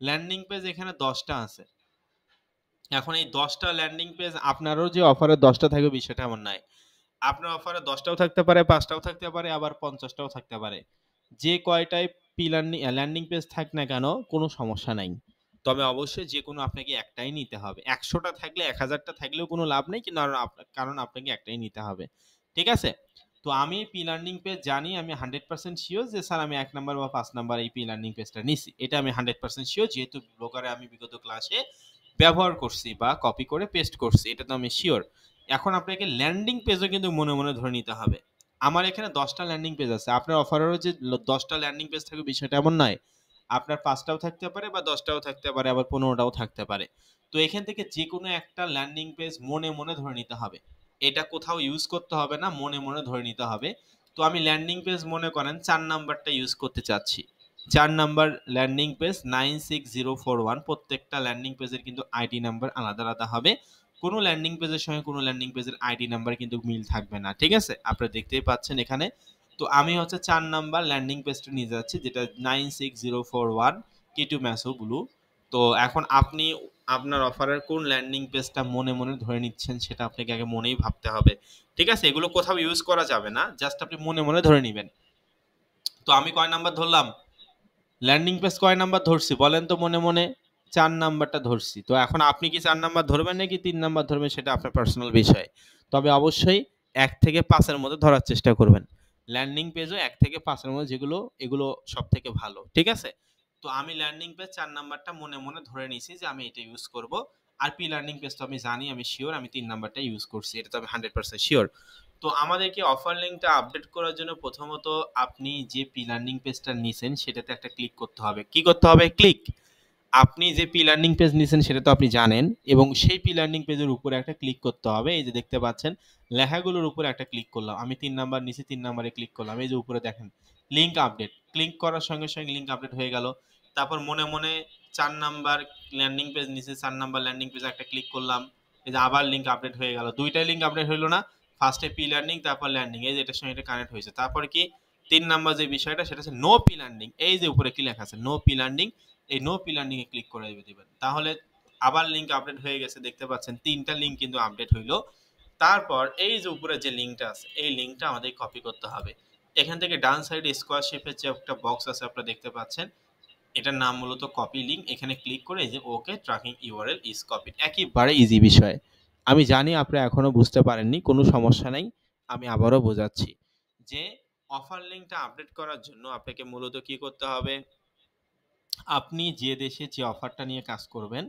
ল্যান্ডিং পেজ এখানে 10টা আছে। এখন এই 10টা ল্যান্ডিং পেজ আপনারও যে অফারে 10টা থাকবে বিষয়টা এমন নাই। আপনার অফারে 10টাও থাকতে পারে, 5টাও থাকতে পারে, আবার 50টাও থাকতে পারে। যে কয়টাই ল্যান্ডিং পেজ থাক না কেন কোনো সমস্যা নাই। তবে অবশ্যই যে কোনো আপনাকে একটাই নিতে হবে। 100টা থাকলে 1000টা থাকলেও কোনো লাভ নেই, কিন্তু কারণ আপনাকে একটাই নিতে হবে। ঠিক আছে? তো আমি পি লার্নিং পেজ জানি, আমি 100% শিওর যে স্যার আমি 1 নাম্বার বা 5 নাম্বার এই পি লার্নিং পেজটা নিছি। এটা আমি 100% শিওর, যেহেতু ব্লগারে আমি বিগত ক্লাসে ব্যবহার করছি বা কপি করে পেস্ট করছি। এটা তো আমি শিওর। এখন আপনাকে ল্যান্ডিং পেজও কিন্তু মনে মনে ধরে নিতে হবে। আমার এখানে 10টা ল্যান্ডিং পেজ আছে, আপনার অফারেরও যে 10টা ল্যান্ডিং পেজ থাকবে বিষয়টা এমন নয়। আপনার 5টাও থাকতে পারে বা 10টাও থাকতে পারে, আবার 15টাও থাকতে পারে। তো এখান থেকে যে কোনো একটা ল্যান্ডিং পেজ মনে মনে ধরে নিতে হবে। এটা কোথাও ইউজ করতে হবে না, মনে মনে ধরে নিতে হবে। তো আমি ল্যান্ডিং পেজ মনে করেন 4 নাম্বারটা ইউজ করতে চাচ্ছি। 4 নাম্বার ল্যান্ডিং পেজ 96041, প্রত্যেকটা ল্যান্ডিং পেজের কিন্তু আইডি নাম্বার আলাদা আলাদা হবে। কোনো ল্যান্ডিং পেজের সঙ্গে কোনো ল্যান্ডিং পেজের আইডি নাম্বার কিন্তু মিল থাকবে না, ঠিক আছে? আপনারা দেখতেই পাচ্ছেন এখানে। তো আমি হচ্ছে 4 নাম্বার ল্যান্ডিং পেজটা নিয়ে যাচ্ছি, যেটা 96041 K2 ম্যাসো ব্লু। তো এখন আপনি আপনার অফারের কোন ল্যান্ডিং পেজটা মনে মনে ধরে নিচ্ছেন সেটা আপনাকে আগে মনেই ভাবতে হবে, ঠিক আছে? এগুলো কোথাও ইউজ করা যাবে না, জাস্ট আপনি মনে মনে ধরে নেবেন। তো আমি কয় নাম্বার ধরলাম, ল্যান্ডিং পেজ কয় নাম্বার ধরছি বলেন তো মনে মনে? 4 নাম্বারটা ধরছি। তো এখন আপনি কি 4 নাম্বার ধরবেন নাকি 3 নাম্বার ধরবেন সেটা আপনার পার্সোনাল বিষয়। তবে অবশ্যই 1 থেকে 5 এর মধ্যে ধরার চেষ্টা করবেন। ল্যান্ডিং পেজও 1 থেকে 5 এর মধ্যে যেগুলো, এগুলো সবথেকে ভালো, ঠিক আছে? তো আমি ল্যান্ডিং পেজ 4 নাম্বারটা মনে মনে ধরে নিয়েছি যে আমি এটা ইউজ করব। আর পি লার্নিং পেজ তো আমি জানি, আমি শিওর আমি 3 নাম্বারটা ইউজ করছি, এটা তো আমি 100% শিওর। তো আমাদেরকে অফার লিঙ্কটা আপডেট করার জন্য প্রথমত আপনি যে পি লার্নিং পেজটা নিছেন সেটাতে একটা ক্লিক করতে হবে। কি করতে হবে? ক্লিক। আপনি যে পি লার্নিং পেজ নিছেন সেটা তো আপনি জানেন, এবং সেই পি লার্নিং পেজের উপরে একটা ক্লিক করতে হবে। এই যে দেখতে পাচ্ছেন লেখাগুলোর উপরে একটা ক্লিক করলাম, আমি 3 নাম্বার নিছি, 3 নাম্বারে ক্লিক করলাম। এই যে উপরে দেখেন লিঙ্ক আপডেট, ক্লিক করার সঙ্গে সঙ্গে লিঙ্ক আপডেট হয়ে গেল। তারপর মনে মনে 4 নাম্বার ল্যান্ডিং পেজ নিছি, 4 নাম্বার ল্যান্ডিং পেজে একটা ক্লিক করলাম। এই যে আবার লিঙ্ক আপডেট হয়ে গেল, দুইটাই লিঙ্ক আপডেট হইলো না? ফার্স্টে পি লার্নিং, তারপর ল্যান্ডিং, এই যে এটার সঙ্গে এটা কানেক্ট হয়েছে। তারপর কি 3 নাম্বার যে বিষয়টা সেটা হচ্ছে নো পি লার্নিং, এই যে উপরে কি লেখা আছে নো পি লার্নিং, এই নো পি লার্নিং এ ক্লিক করে দিবেন। তাহলে আবার লিঙ্ক আপডেট হয়ে গেছে, দেখতে পাচ্ছেন 3টা লিঙ্ক কিন্তু আপডেট হইলো। তারপর এই যে উপরে যে লিঙ্কটা আছে এই লিঙ্কটা আমাদের কপি করতে হবে। এখান থেকে ডান সাইডে স্কোয়ার শেপের যে একটা বক্স আছে আপনারা দেখতে পাচ্ছেন, এটার নাম মূলত কপি লিঙ্ক। এখানে ক্লিক করে এই যে okay tracking URL is copied, একেবারে ইজি বিষয়। আমি জানি আপনারা এখনো বুঝতে পারেননি, কোনো সমস্যা নাই, আমি আবারও বোঝাচ্ছি যে অফার লিঙ্কটা আপডেট করার জন্য আপনাকে মূলত কি করতে হবে। আপনি যে দেশে যে অফারটা নিয়ে কাজ করবেন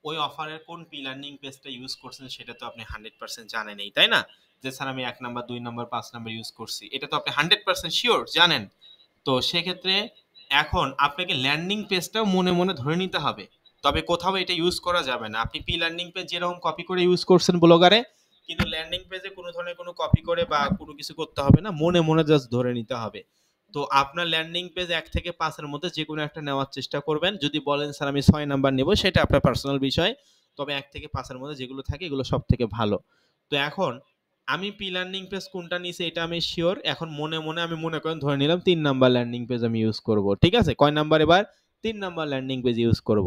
ওই অফারের কোন পি লার্নিং পেজটা ইউজ করছেন সেটা তো আপনি 100% জানেনই, তাই না? যে স্যার আমি 1 নাম্বার 2 নাম্বার 5 নাম্বার ইউজ করছি, এটা তো আপনি 100% শিওর জানেন। তো সেক্ষেত্রে এখন আপনাকে ল্যান্ডিং পেজটাও মনে মনে ধরে নিতে হবে। তবে কোথাও এটা ইউজ করা যাবে না। আপনি পি লার্নিং পেজ যেরকম কপি করে ইউজ করছেন ব্লগারে, কিন্তু ল্যান্ডিং পেজে কোনো ধরনের কোনো কপি করে বা কোনো কিছু করতে হবে না, মনে মনে জাস্ট ধরে নিতে হবে। তো আপনার ল্যান্ডিং পেজ 1 থেকে 5 এর মধ্যে যেকোনো একটা নেওয়ার চেষ্টা করবেন। যদি বলেন স্যার আমি 6 নাম্বার নেব সেটা আপনার পার্সোনাল বিষয়। তবে 1 থেকে 5 এর মধ্যে যেগুলো থাকে এগুলো সবথেকে ভালো। তো এখন আমি পি লার্নিং পেজ কোনটা নিছি এটা আমি শিওর। এখন মনে মনে আমি মনে করেন ধরে নিলাম 3 নাম্বার ল্যান্ডিং পেজ আমি ইউজ করব। ঠিক আছে? কয় নাম্বার এবার? 3 নাম্বার ল্যান্ডিং পেজ ইউজ করব।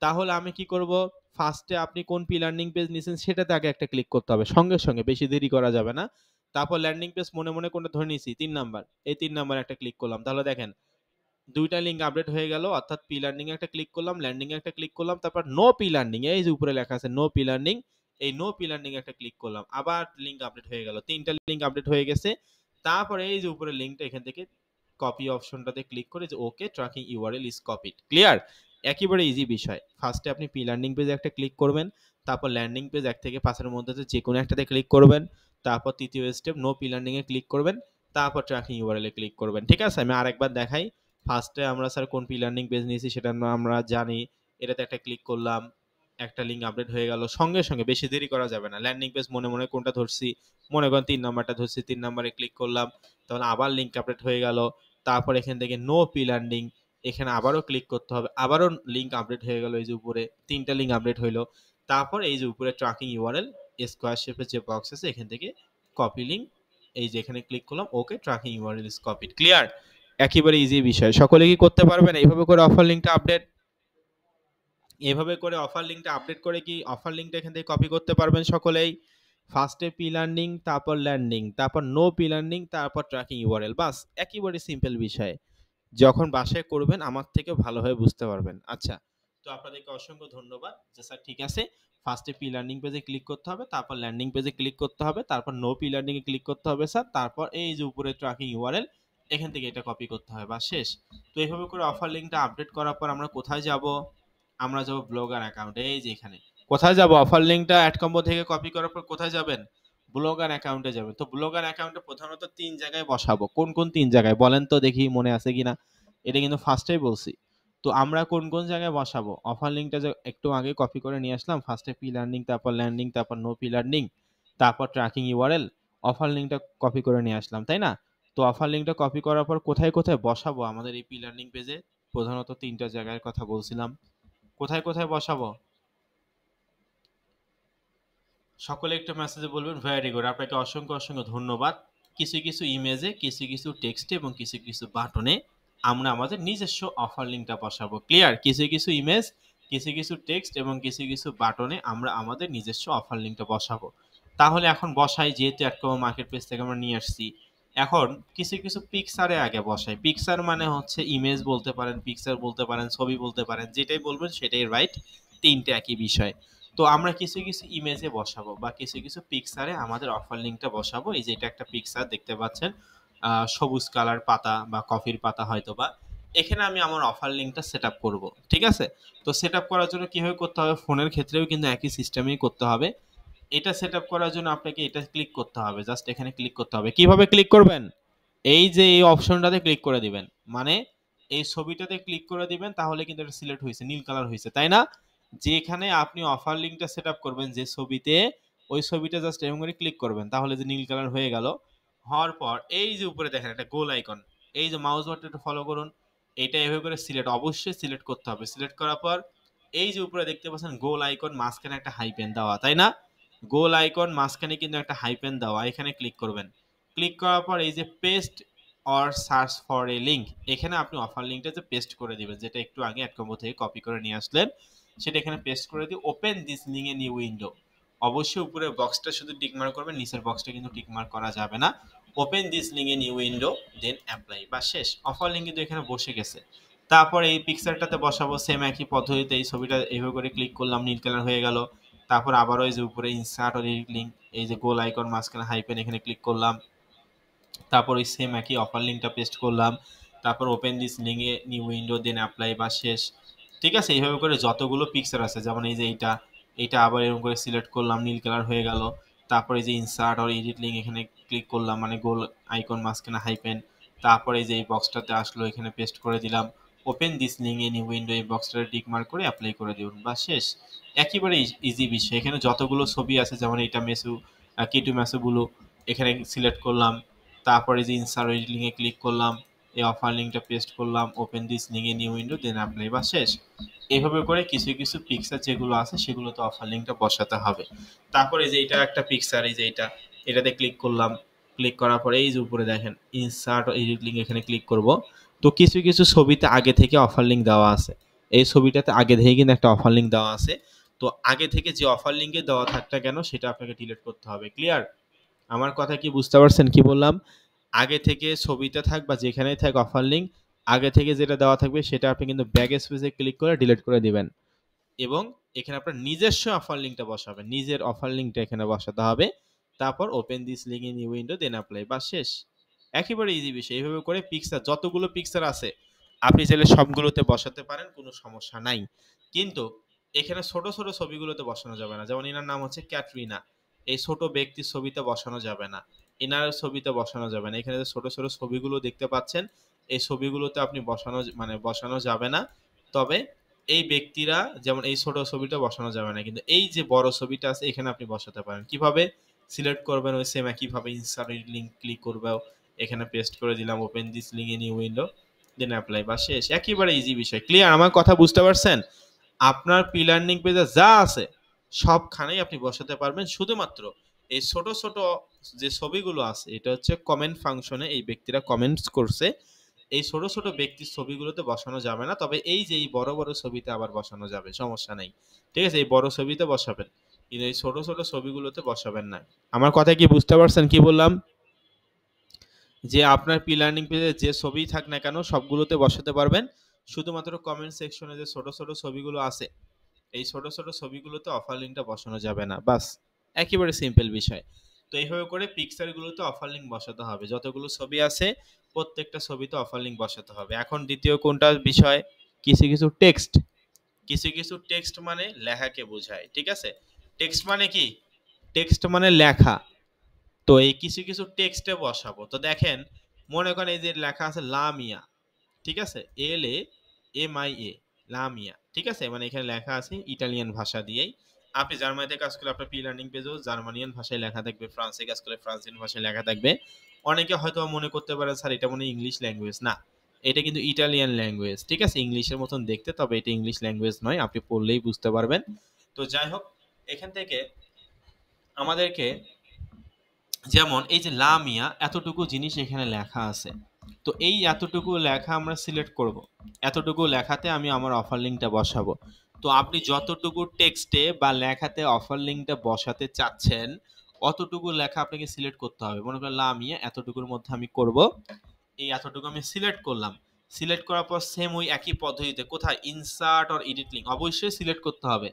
তাহলে আমি কি করব? ফার্স্টে আপনি কোন পি লার্নিং পেজ নিছেন সেটাতে আগে একটা ক্লিক করতে হবে। সঙ্গে সঙ্গে বেশি দেরি করা যাবে না। তারপর ল্যান্ডিং পেজ মনে মনে কোনটা ধরে নিয়েছি 3 নাম্বার। এই 3 নাম্বারে একটা ক্লিক করলাম। তাহলে দেখেন 2টা লিঙ্ক আপডেট হয়ে গেল, অর্থাৎ পি লার্নিং এ একটা ক্লিক করলাম, ল্যান্ডিং এ একটা ক্লিক করলাম, তারপর নো পি লার্নিং, এই যে উপরে লেখা আছে নো পি লার্নিং, এই নো পি লার্নিং এ একটা ক্লিক করলাম, আবার লিঙ্ক আপডেট হয়ে গেল, 3টা লিঙ্ক আপডেট হয়ে গেছে। তারপরে এই যে উপরে লিঙ্কটা এখান থেকে কপি অপশনটাতে ক্লিক করে যে okay tracking URL is copied, clear? একেবারে ইজি বিষয়। ফার্স্টে আপনি পি লার্নিং পেজে একটা ক্লিক করবেন, তারপর ল্যান্ডিং পেজ 1 থেকে 5 এর মধ্যে যে কোনো একটাতে ক্লিক করবেন, তারপর তৃতীয় স্টেপ নো পি লার্নিং এ ক্লিক করবেন, তারপর ট্র্যাকিং ইউআরএল এ ক্লিক করবেন। ঠিক আছে? আমি আরেকবার দেখাই। ফার্স্টে আমরা স্যার কোন পি লার্নিং পেজ নিয়েছি সেটা আমরা জানি, এটাতে একটা ক্লিক করলাম, একটা লিঙ্ক আপডেট হয়ে গেল, সঙ্গে সঙ্গে বেশি দেরি করা যাবে না। ল্যান্ডিং পেজ মনে মনে কোনটা ধরছি, মনে করেন 3 নাম্বারটা ধরছি, 3 নাম্বারে ক্লিক করলাম, তাহলে আবার লিঙ্ক আপডেট হয়ে গেল, তারপর এখান থেকে নো পি লার্নিং, এখানে আবারও ক্লিক করতে হবে, আবারও লিঙ্ক আপডেট হয়ে গেল, এই যে উপরে 3টা লিঙ্ক আপডেট হইলো। তারপর এই যে উপরে ট্র্যাকিং ইউআরএল স্কোয়ার শেপের যে বক্স আছে এখান থেকে কপি লিঙ্ক, এই যে এখানে ক্লিক করলাম, okay tracking URL is copied. Clear? একেবারে ইজি বিষয়। সকলে কি করতে পারবেন এইভাবে করে অফার লিঙ্কটা আপডেট? এভাবে করে অফার লিঙ্কটা আপডেট করে কি অফার লিঙ্কটা এখান থেকে কপি করতে পারবেন সকলেই? ফার্স্টে পি লার্নিং, তারপর ল্যান্ডিং, তারপর নো পি লার্নিং, তারপর ট্র্যাকিং ইউআরএল, বাস একেবারে সিম্পল বিষয়। যখন বাসায় করবেন আমার থেকে ভালোভাবে বুঝতে পারবেন। আচ্ছা, তো আপনাদেরকে অসংখ্য ধন্যবাদ যে স্যার ঠিক আছে, ফার্স্টে পি লার্নিং পেজে ক্লিক করতে হবে, তারপর ল্যান্ডিং পেজে ক্লিক করতে হবে, তারপর নো পি লার্নিং এ ক্লিক করতে হবে স্যার, তারপর এই যে উপরে ট্র্যাকিং ইউআরএল এখান থেকে এটা কপি করতে হবে, বা শেষ। তো এইভাবে করে অফার লিঙ্কটা আপডেট করার পর আমরা কোথায় যাব? আমরা যাব ব্লগার অ্যাকাউন্টে, এই যে এখানে। কোথায় যাব? অফার লিঙ্কটা অ্যাড কম্বো থেকে কপি করার পর কোথায় যাবেন? ব্লগার অ্যাকাউন্টে যাবেন। তো ব্লগার অ্যাকাউন্টে প্রধানত 3 জায়গায় বসাবো। কোন কোন 3 জায়গায় বলেন তো দেখি, মনে আছে কিনা? এটা কিন্তু ফার্স্টেই বলছি। তো আমরা কোন কোন জায়গায় বসাবো? অফার লিঙ্কটা যে একটু আগে কপি করে নিয়ে আসলাম, ফার্স্টে পি লার্নিং, তারপর ল্যান্ডিং, তারপর নো পি লার্নিং, তারপর ট্র্যাকিং ইউআরএল, অফার লিঙ্কটা কপি করে নিয়ে আসলাম, তাই না? তো অফার লিঙ্কটা কপি করার পর কোথায় কোথায় বসাবো আমাদের এই পি লার্নিং পেজে? প্রধানত 3টা জায়গার কথা বলছিলাম। কোথায় কোথায় বসাবো? সকলে একটু মেসেজে বলবেন ভেরি গুড, আপনাকে অসংখ্য অসংখ্য ধন্যবাদ। কিছু কিছু ইমেজে, কিছু কিছু টেক্সটে এবং কিছু কিছু বাটনে আমরা আমাদের নিজস্ব অফার লিঙ্কটা বসাবো। ক্লিয়ার? কিছু কিছু ইমেজ, কিছু কিছু টেক্সট এবং কিছু কিছু বাটনে আমরা আমাদের নিজস্ব অফার লিঙ্কটা বসাবো। তাহলে এখন বসাই, যেহেতু অ্যাডকমো মার্কেট প্লেস থেকে আমরা নিয়ে আসছি, এখন কিছু কিছু পিকচারে আগে বসাই। পিকচার মানে হচ্ছে ইমেজ বলতে পারেন, পিকচার বলতে পারেন, ছবি বলতে পারেন, যেটাই বলবেন সেটাই রাইট, তিনটে একই বিষয়। তো আমরা কিছু কিছু ইমেজে বসাবো বা কিছু কিছু পিকচারে আমাদের অফার লিঙ্কটা বসাবো। এই যে এটা একটা পিকচার দেখতে পাচ্ছেন, সবুজ কালার পাতা বা কফির পাতা হয়তো বা, এখানে আমি আমার অফার লিঙ্কটা সেট আপ করবো। ঠিক আছে? তো সেট আপ করার জন্য কিভাবে করতে হবে? ফোনের ক্ষেত্রেও কিন্তু একই সিস্টেমেই করতে হবে। এটা সেট আপ করার জন্য আপনাকে এটা ক্লিক করতে হবে, জাস্ট এখানে ক্লিক করতে হবে। কিভাবে ক্লিক করবেন? এই যে এই অপশনটাতে ক্লিক করে দিবেন, মানে এই ছবিটাতে ক্লিক করে দিবেন, তাহলে কিন্তু এটা সিলেক্ট হয়েছে, নীল কালার হয়েছে, তাই না? যেখানে আপনি অফার লিঙ্কটা সেট আপ করবেন যে ছবিতে, ওই ছবিটা জাস্ট এরকম করে ক্লিক করবেন, তাহলে যে নীল কালার হয়ে গেল। হওয়ার পর এই যে উপরে দেখেন একটা গোল আইকন, এই যে মাউস বাটনটা ফলো করুন, এটা এভাবে করে সিলেক্ট, অবশ্যই সিলেক্ট করতে হবে। সিলেক্ট করার পর এই যে উপরে দেখতে পাচ্ছেন গোল আইকন, মাঝখানে একটা হাইপেন দেওয়া, তাই না? গোল আইকন মাঝখানে কিন্তু একটা হাইপেন দেওয়া, এখানে ক্লিক করবেন। ক্লিক করার পর এই যে paste or search for a link, এখানে আপনি অফার লিঙ্কটা যে পেস্ট করে দিবেন, যেটা একটু আগে অ্যাড কম্বো থেকে কপি করে নিয়ে আসলেন, সেটা এখানে পেস্ট করে দিয়ে open this link a new window. অবশ্যই উপরের বক্সটা শুধু টিকমার্ক করবেন, নিচের বক্সটা কিন্তু টিকমার্ক করা যাবে না। Open this link a new window, then apply, বা শেষ। অফার লিঙ্ক কিন্তু এখানে বসে গেছে। তারপর এই পিকচারটাতে বসাবো সেম একই পদ্ধতিতে, এই ছবিটা এইভাবে করে ক্লিক করলাম, নীল কালার হয়ে গেল। তারপর আবারও এই যে উপরে ইনসার্ট অর এডিট লিঙ্ক, এই যে গোল আইকন মাঝখানে হাইপেন, এখানে ক্লিক করলাম। তারপর ওই সেম একই অফার লিঙ্কটা পেস্ট করলাম। তারপর open this link a new window, then apply, বা শেষ। ঠিক আছে? এইভাবে করে যতগুলো পিকচার আছে, যেমন এই যে এইটা, এইটা আবার এরকম করে সিলেক্ট করলাম, নীল কালার হয়ে গেল। তারপর এই যে ইনসার্ট অর এডিট লিঙ্ক, এখানে ক্লিক করলাম, মানে গোল আইকন মাঝখানে হাইপেন। তারপরে এই যে এই বক্সটাতে আসলো, এখানে পেস্ট করে দিলাম। Open this link a new window, এই বক্সটাতে টিক মার্ক করে অ্যাপ্লাই করে দিন, বা শেষ। একেবারে ইজি বিষয়। এখানে যতগুলো ছবি আছে, যেমন এইটা মেসু, কিটু মেসু ব্লু, এখানে সিলেক্ট করলাম। তারপরে যে ইনসার্ট লিঙ্কে ক্লিক করলাম, এই অফার লিঙ্কটা পেস্ট করলাম, open this link a new window, then apply, বা শেষ। এভাবে করে কিছু কিছু পিকচার যেগুলো আছে সেগুলোতে অফার লিঙ্কটা বসাতে হবে। তারপরে যে এটা একটা পিকচার, এই যে এটা, এটাতে ক্লিক করলাম। ক্লিক করার পরে এই যে উপরে দেখেন ইনসার্ট এডিট লিঙ্ক, এখানে ক্লিক করব। তো কিছু কিছু ছবিতে আগে থেকে অফার লিঙ্ক দেওয়া আছে, এই ছবিটাতে আগে থেকে কিন্তু একটা অফার লিঙ্ক দেওয়া আছে। তো আগে থেকে যে অফার লিঙ্কে দেওয়া থাকটা কেন, সেটা আপনাকে ডিলিট করতে হবে। ক্লিয়ার? আমার কথা কি বুঝতে পারছেন কি বললাম? আগে থেকে ছবিতে থাক বা যেখানেই থাক অফার লিঙ্ক, আগে থেকে যেটা দেওয়া থাকবে সেটা আপনি কিন্তু ব্যাক স্পেসে ক্লিক করে ডিলিট করে দিবেন, এবং এখানে আপনার নিজস্ব অফার লিঙ্কটা বসাবেন, নিজের অফার লিঙ্কটা এখানে বসাতে হবে। তারপর open this link in new window, then apply, বা শেষ। একেবারে ইজি বিষয়। এইভাবে করে পিকচার, যতগুলো পিকচার আছে আপনি চাইলে সবগুলোতে বসাতে পারেন, কোনো সমস্যা নাই। কিন্তু এখানে ছোট ছোট ছবিগুলোতে বসানো যাবে না। যেমন এনার নাম হচ্ছে ক্যাটরিনা, এই ছোট ব্যক্তির ছবিতে বসানো যাবে না, এনার ছবিতে বসানো যাবে না। এখানে যে ছোট ছোট ছবিগুলো দেখতে পাচ্ছেন, এই ছবিগুলোতে আপনি বসানো, মানে বসানো যাবে না। তবে এই ব্যক্তিরা, যেমন এই ছোট ছবিটা বসানো যাবে না, কিন্তু এই যে বড় ছবিটা আছে এখানে আপনি বসাতে পারেন। কিভাবে? সিলেক্ট করবেন ওই সেম একইভাবে ইনসার্ট লিঙ্ক ক্লিক করবে, এখানে পেস্ট করে দিলাম, open this link in new window, then apply, বা শেষ। একেবারে ইজি বিষয়। ক্লিয়ার? আমার কথা বুঝতে পারছেন? আপনার পি লার্নিং পেজে যা আছে সবখানেই আপনি বসাতে পারবেন, শুধুমাত্র এই ছোট ছোট যে ছবিগুলো আছে, এটা হচ্ছে কমেন্ট ফাংশনে এই ব্যক্তিরা কমেন্টস করছে, এই ছোট ছোট ব্যক্তির ছবিগুলোতে বসানো যাবে না, তবে এই যে এই বড় বড় ছবিতে আবার বসানো যাবে, সমস্যা নেই। ঠিক আছে, এই বড় ছবিতে বসাবেন, কিন্তু এই ছোট ছোট ছবিগুলোতে বসাবেন না। আমার কথা কি বুঝতে পারছেন কি বললাম? যে আপনার পি লার্নিং পেজে যে ছবি থাক না কেন সবগুলোতে বসাতে পারবেন, শুধুমাত্র কমেন্ট সেকশনে যে ছোট ছোট ছবিগুলো আছে এই ছোট ছোট ছবিগুলোতে অফার লিঙ্কটা বসানো যাবে না, বাস। একেবারে সিম্পল বিষয়। তো এইভাবে করে পিকচারগুলোতে অফার লিঙ্ক বসাতে হবে, যতগুলো ছবি আছে প্রত্যেকটা ছবিতে অফার লিঙ্ক বসাতে হবে। এখন দ্বিতীয় কোনটা বিষয়? কিছু কিছু টেক্সট। কিছু কিছু টেক্সট মানে লেখাকে বোঝায়, ঠিক আছে? টেক্সট মানে কি? টেক্সট মানে লেখা। তো এই কিছু কিছু টেক্সটে বসাবো। তো দেখেন, মনে করেন এই যে লেখা আছে লামিয়া, ঠিক আছে, LAMIA, লামিয়া, ঠিক আছে, মানে এখানে লেখা আছে ইটালিয়ান ভাষা দিয়েই। আপনি জার্মানিতে কাজ করলে আপনার পি লার্নিং পেজেও জার্মানিয়ান ভাষায় লেখা থাকবে, ফ্রান্সে কাজ করলে ফ্রান্সিয়ান ভাষায় লেখা থাকবে। অনেকে হয়তো মনে করতে পারে স্যার এটা মনে ইংলিশ ল্যাঙ্গুয়েজ, না, এটা কিন্তু ইটালিয়ান ল্যাঙ্গুয়েজ, ঠিক আছে, ইংলিশের মতন দেখতে, তবে এটা ইংলিশ ল্যাঙ্গুয়েজ নয়, আপনি পড়লেই বুঝতে পারবেন। তো যাই হোক, এখান থেকে আমাদেরকে যেমন এই যে লামিয়া এতটুকু জিনিস এখানে লেখা আছে, তো এই এতটুকু লেখা আমরা সিলেক্ট করব, এতটুকু লেখাতে আমি আমার অফার লিঙ্কটা বসাবো। তো আপনি যতটুকু টেক্সটে বা লেখাতে অফার লিঙ্কটা বসাতে চাচ্ছেন অতটুকু লেখা আপনাকে সিলেক্ট করতে হবে। মনে করেন লামিয়া এতটুকুর মধ্যে আমি করব, এই এতটুকু আমি সিলেক্ট করলাম। সিলেক্ট করার পর সেম ওই একই পদ্ধতিতে কোথায় ইনসার্ট অর এডিট লিঙ্ক অবশ্যই সিলেক্ট করতে হবে।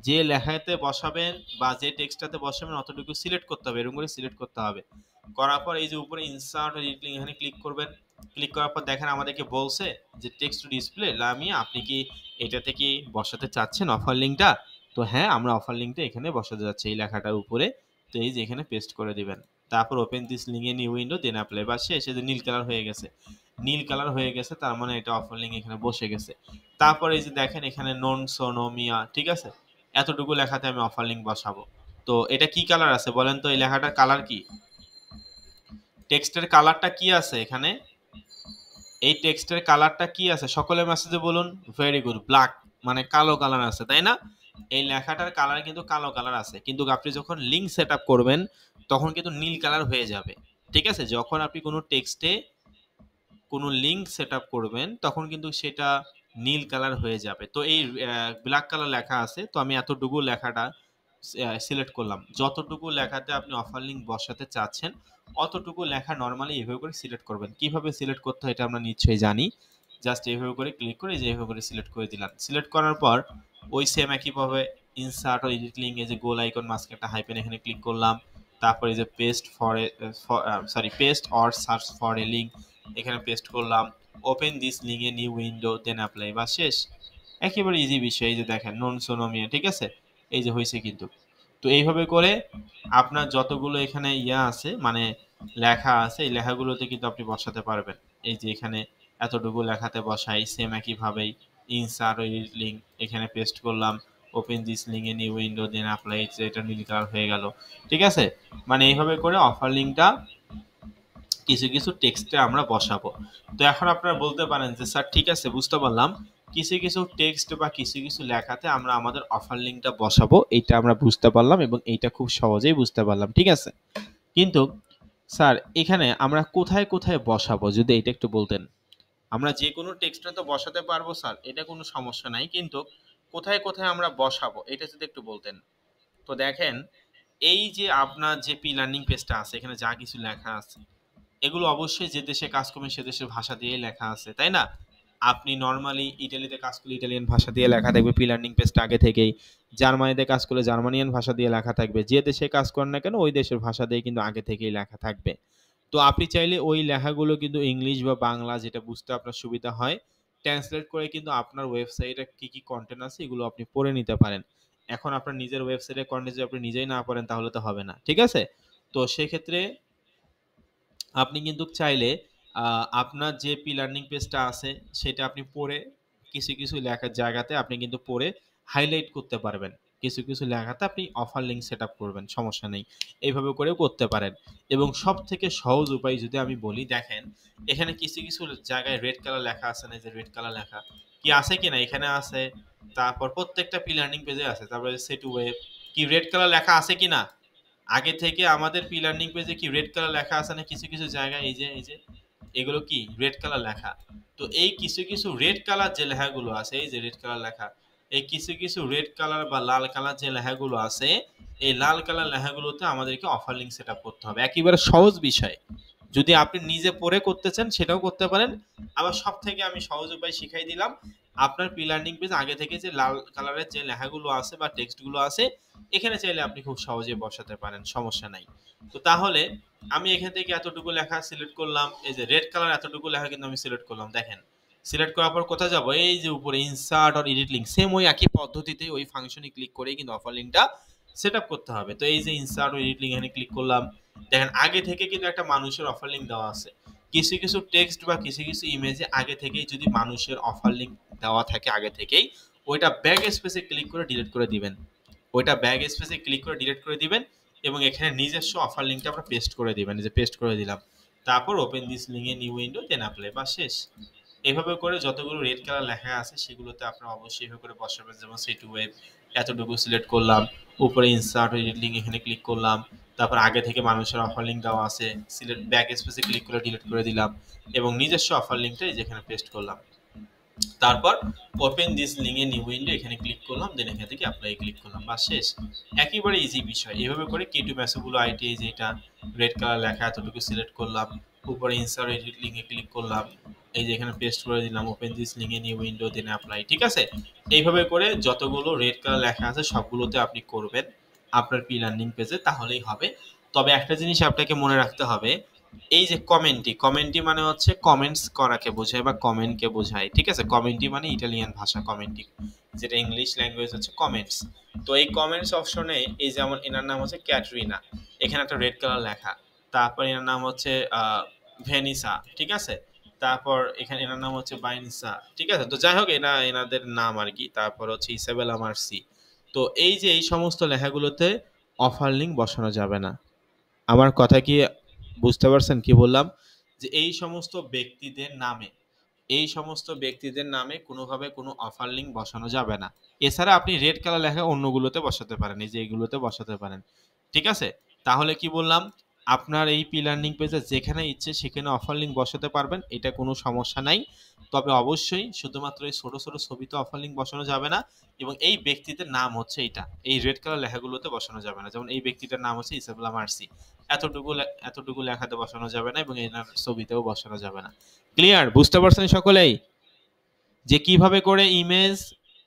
যে লেখাতে বসাবেন বা যে টেক্সটটাতে বসাবেন অতটুকু সিলেক্ট করতে হবে, এরকম করে সিলেক্ট করতে হবে। করার পর এই যে উপরে ইনসার্ট অর এডিট লিঙ্ক এখানে ক্লিক করবেন। ক্লিক করার পর দেখেন আমাদেরকে বলছে যে টেক্সট টু ডিসপ্লে লামিয়া, আপনি কি এটাতে কি বসাতে চাচ্ছেন অফার লিঙ্কটা? তো হ্যাঁ, আমরা অফার লিঙ্কটা এখানে বসাতে যাচ্ছি এই লেখাটার উপরে। তো এই যে এখানে পেস্ট করে দিবেন। তারপর open this link in new window, then apply, বা শেষ। এই যে নীল কালার হয়ে গেছে, নীল কালার হয়ে গেছে, তার মানে এটা অফার লিঙ্ক এখানে বসে গেছে। তারপর এই যে দেখেন এখানে নন সোনোমিয়া, ঠিক আছে, এতটুকু লেখাতে আমি অফার লিঙ্ক বসাবো। তো এটা কি কালার আছে বলেন তো, এই লেখাটার কালার কি? টেক্সটের কালারটা কি আছে এখানে? এই টেক্সটের কালারটা কি আছে সকলে মেসেজে বলুন। ভেরি গুড, ব্ল্যাক, মানে কালো কালার আছে, তাই না? এই লেখাটার কালার কিন্তু কালো কালার আছে, কিন্তু আপনি যখন লিঙ্ক সেট আপ করবেন তখন কিন্তু নীল কালার হয়ে যাবে, ঠিক আছে? যখন আপনি কোনো টেক্সটে কোনো লিঙ্ক সেট আপ করবেন তখন কিন্তু সেটা নীল কালার হয়ে যাবে। তো এই ব্ল্যাক কালার লেখা আছে, তো আমি এতটুকু লেখাটা সিলেক্ট করলাম। যতটুকু লেখাতে আপনি অফার লিঙ্ক বসাতে চাচ্ছেন অতটুকু লেখা নর্মালি এভাবে করে সিলেক্ট করবেন। কিভাবে সিলেক্ট করতে হয় এটা আমরা নিশ্চয়ই জানি। জাস্ট এভাবে করে ক্লিক করে যে এভাবে করে সিলেক্ট করে দিলাম। সিলেক্ট করার পর ওই সেম একইভাবে ইনসার্ট ও এডিট লিঙ্ক, এই যে গোল আইকন মাঝখানে একটা হাইপেন, এখানে ক্লিক করলাম। তারপরে যে paste for a paste or search for a link, এখানে পেস্ট করলাম। Open this link a new window, then apply, বা শেষ। একেবারে ইজি বিষয়। এই যে দেখেন নন সোনোমিয়া, ঠিক আছে, এই যে হয়েছে কিন্তু। তো এইভাবে করে আপনার যতগুলো এখানে ইয়া আছে মানে লেখা আছে এই লেখাগুলোতে কিন্তু আপনি বসাতে পারবেন। এই যে এখানে এতটুকু লেখাতে বসাই, সেম একইভাবেই ইনসার্ট এডিট লিঙ্ক, এখানে পেস্ট করলাম। Open this link a new window, then apply, এটা নীল কালার হয়ে গেল, ঠিক আছে? মানে এইভাবে করে অফার লিঙ্কটা কিছু কিছু টেক্সটে আমরা বসাবো। তো এখন আপনারা বলতে পারেন যে স্যার ঠিক আছে বুঝতে পারলাম, কিছু কিছু টেক্সট বা কিছু কিছু লেখাতে আমরা আমাদের অফার লিঙ্কটা বসাবো, এইটা আমরা বুঝতে পারলাম এবং এইটা খুব সহজেই বুঝতে পারলাম, ঠিক আছে, কিন্তু স্যার এখানে আমরা কোথায় কোথায় বসাবো যদি এটা একটু বলতেন। আমরা যে কোনো টেক্সটে তো বসাতে পারবো স্যার, এটা কোনো সমস্যা নাই, কিন্তু কোথায় কোথায় আমরা বসাবো এটা যদি একটু বলতেন। তো দেখেন, এই যে আপনার যে পি লার্নিং পেজটা আছে এখানে যা কিছু লেখা আছে এগুলো অবশ্যই যে দেশে কাজ করবেন সে দেশের ভাষা দিয়েই লেখা আছে, তাই না? আপনি নর্মালি ইটালিতে কাজ করলে ইটালিয়ান ভাষা দিয়ে লেখা থাকবে পি লার্নিং পেজটা আগে থেকেই। জার্মানিতে কাজ করলে জার্মানিয়ান ভাষা দিয়ে লেখা থাকবে। যে দেশে কাজ করেন না কেন ওই দেশের ভাষা দিয়ে কিন্তু আগে থেকেই লেখা থাকবে। তো আপনি চাইলে ওই লেখাগুলো কিন্তু ইংলিশ বা বাংলা যেটা বুঝতে আপনার সুবিধা হয় ট্রান্সলেট করে কিন্তু আপনার ওয়েবসাইটে কি কি কন্টেন্ট আছে এগুলো আপনি পড়ে নিতে পারেন। এখন আপনার নিজের ওয়েবসাইটে কন্টেন্ট যদি আপনি নিজেই না পড়েন তাহলে তো হবে না, ঠিক আছে? তো সেক্ষেত্রে আপনি কিন্তু চাইলে আপনার যে পি লার্নিং পেজটা আছে সেটা আপনি পড়ে কিছু কিছু লেখার জায়গাতে আপনি কিন্তু পড়ে হাইলাইট করতে পারবেন। কিছু কিছু লেখাতে আপনি অফার লিঙ্ক সেট আপ করবেন, সমস্যা নেই, এইভাবে করেও করতে পারেন। এবং সব থেকে সহজ উপায় যদি আমি বলি, দেখেন এখানে কিছু কিছু জায়গায় রেড কালার লেখা আছে না, যে রেড কালার লেখা কি আছে কিনা এখানে আছে, তারপর প্রত্যেকটা পি লার্নিং পেজে আছে, তারপরে সেট ওয়েব কি রেড কালার লেখা আছে কিনা, আগে থেকে আমাদের পি লার্নিং পেজে কি রেড কালার লেখা আছে না কিছু কিছু জায়গায়, এই যে এগুলো কি রেড কালার লেখা। তো এই কিছু কিছু রেড কালার যে লেখাগুলো আছে, এই যে রেড কালার লেখা, এই কিছু কিছু রেড কালার বা লাল কালার যে লেখাগুলো আছে, এই লাল কালার লেখাগুলোতে আমাদেরকে অফার লিঙ্ক সেট আপ করতে হবে। একেবারে সহজ বিষয়, যদি আপনি নিজে পড়ে করতে চান সেটাও করতে পারেন। আবার সব থেকে আমি সহজ উপায় শিখাই দিলাম, আপনার পি লার্নিং পেজ আগে থেকে যে লাল কালারের যে লেখাগুলো আছে বা টেক্সটগুলো আছে, এখানে চাইলে আপনি খুব সহজে বসাতে পারেন, সমস্যা নাই। তো তাহলে আমি এখান থেকে এতটুকু লেখা সিলেক্ট করলাম, এই যে রেড কালার এতটুকু লেখা কিন্তু আমি সিলেক্ট করলাম, দেখেন সিলেক্ট করার পর কোথায় যাব, এই যে উপরে insert or edit link, same ওই একই পদ্ধতিতে ওই ফাংশনে ক্লিক করেই কিন্তু অফার লিঙ্কটা সেট আপ করতে হবে। তো এই যে ইনসার্ট অর এডিট লিঙ্ক এখানে ক্লিক করলাম, দেখেন আগে থেকে কিন্তু একটা মানুষের অফার লিঙ্ক দেওয়া আছে। কিছু কিছু টেক্সট বা কিছু কিছু ইমেজে আগে থেকেই যদি মানুষের অফার লিঙ্ক দেওয়া থাকে আগে থেকেই, ওইটা ব্যাক স্পেসে ক্লিক করে ডিলিট করে দিবেন, ওইটা ব্যাক স্পেসে ক্লিক করে ডিলিট করে দিবেন এবং এখানে নিজস্ব অফার লিঙ্কটা আপনারা পেস্ট করে দিবেন, এই যে পেস্ট করে দিলাম, তারপর open this link a new window then apply, বা শেষ। এভাবে করে যতগুলো রেড কালার লেখা আছে সেগুলোতে আপনারা অবশ্যই এভাবে করে বসাবেন। যেমন সেট ওয়েব এতটুকু সিলেক্ট করলাম, উপরে ইনসার্ট এডিট লিঙ্ক এখানে ক্লিক করলাম, তারপর আগে থেকে মানুষের অফার লিঙ্ক দেওয়া আছে, সিলেক্ট ব্যাক স্পেসে ক্লিক করে ডিলিট করে দিলাম এবং নিজস্ব অফার লিঙ্কটা যেখানে পেস্ট করলাম, তারপর open this link a new window এখানে ক্লিক করলাম, দেন এখান থেকে অ্যাপ্লাই ক্লিক করলাম, বা শেষ। একেবারে ইজি বিষয়। এভাবে করে K2 ম্যাসেজগুলো আইটি যেটা রেড কালার লেখা এতটুকু সিলেক্ট করলাম, উপরে ইনসার্ট এডিট লিঙ্কে ক্লিক করলাম, এই যে এখানে পেস্ট করে দিলাম, open this link a new window then apply, ঠিক আছে। এইভাবে করে যতগুলো রেড কালার লেখা আছে সবগুলোতে আপনি করবেন আপনার পি লার্নিং পেজে, তাহলেই হবে। তবে একটা জিনিস আপনাকে মনে রাখতে হবে, এই যে কমেন্টি মানে হচ্ছে কমেন্টস করাকে বোঝায় বা কমেন্টকে বোঝায়, ঠিক আছে। কমেন্টি মানে ইটালিয়ান ভাষা কমেন্টি, যেটা ইংলিশ ল্যাঙ্গুয়েজ হচ্ছে কমেন্টস। তো এই কমেন্টস অপশনে এই যেমন এনার নাম হচ্ছে ক্যাটরিনা, এখানে একটা রেড কালার লেখা, তারপর এনার নাম হচ্ছে ভেনিসা, ঠিক আছে, তারপর এখানে এনার নাম হচ্ছে বাইনসা, ঠিক আছে। তো যাই হোক এনাদের নাম আর কি, তারপর হচ্ছে ইসাবেলা মার্সি। তো এই যে এই সমস্ত লেখাগুলোতে অফার লিঙ্ক বসানো যাবে না। আমার কথা কি বুঝতে পারছেন কি বললাম, যে এই সমস্ত ব্যক্তিদের নামে, এই সমস্ত ব্যক্তিদের নামে কোনোভাবে কোনো অফার লিঙ্ক বসানো যাবে না। এছাড়া আপনি রেড কালার লেখা অন্যগুলোতে বসাতে পারেন, এই যে এইগুলোতে বসাতে পারেন, ঠিক আছে। তাহলে কি বললাম, আপনার এই পি লার্নিং পেজে যেখানে ইচ্ছে সেখানে অফার লিঙ্ক বসাতে পারবেন, এটা কোনো সমস্যা নাই। তবে অবশ্যই শুধুমাত্র এই ছোট ছোট ছবিতে অফার লিঙ্ক বসানো যাবে না, এবং এই ব্যক্তিদের নাম হচ্ছে এটা, এই রেড কালার লেখাগুলোতে বসানো যাবে না। যেমন এই ব্যক্তিটার নাম হচ্ছে ইসাবেলা মার্সি, এতটুকু লেখাতে বসানো যাবে না এবং এনার ছবিতেও বসানো যাবে না। ক্লিয়ার? বুঝতে পারছেন সকলেই যে কিভাবে করে ইমেজ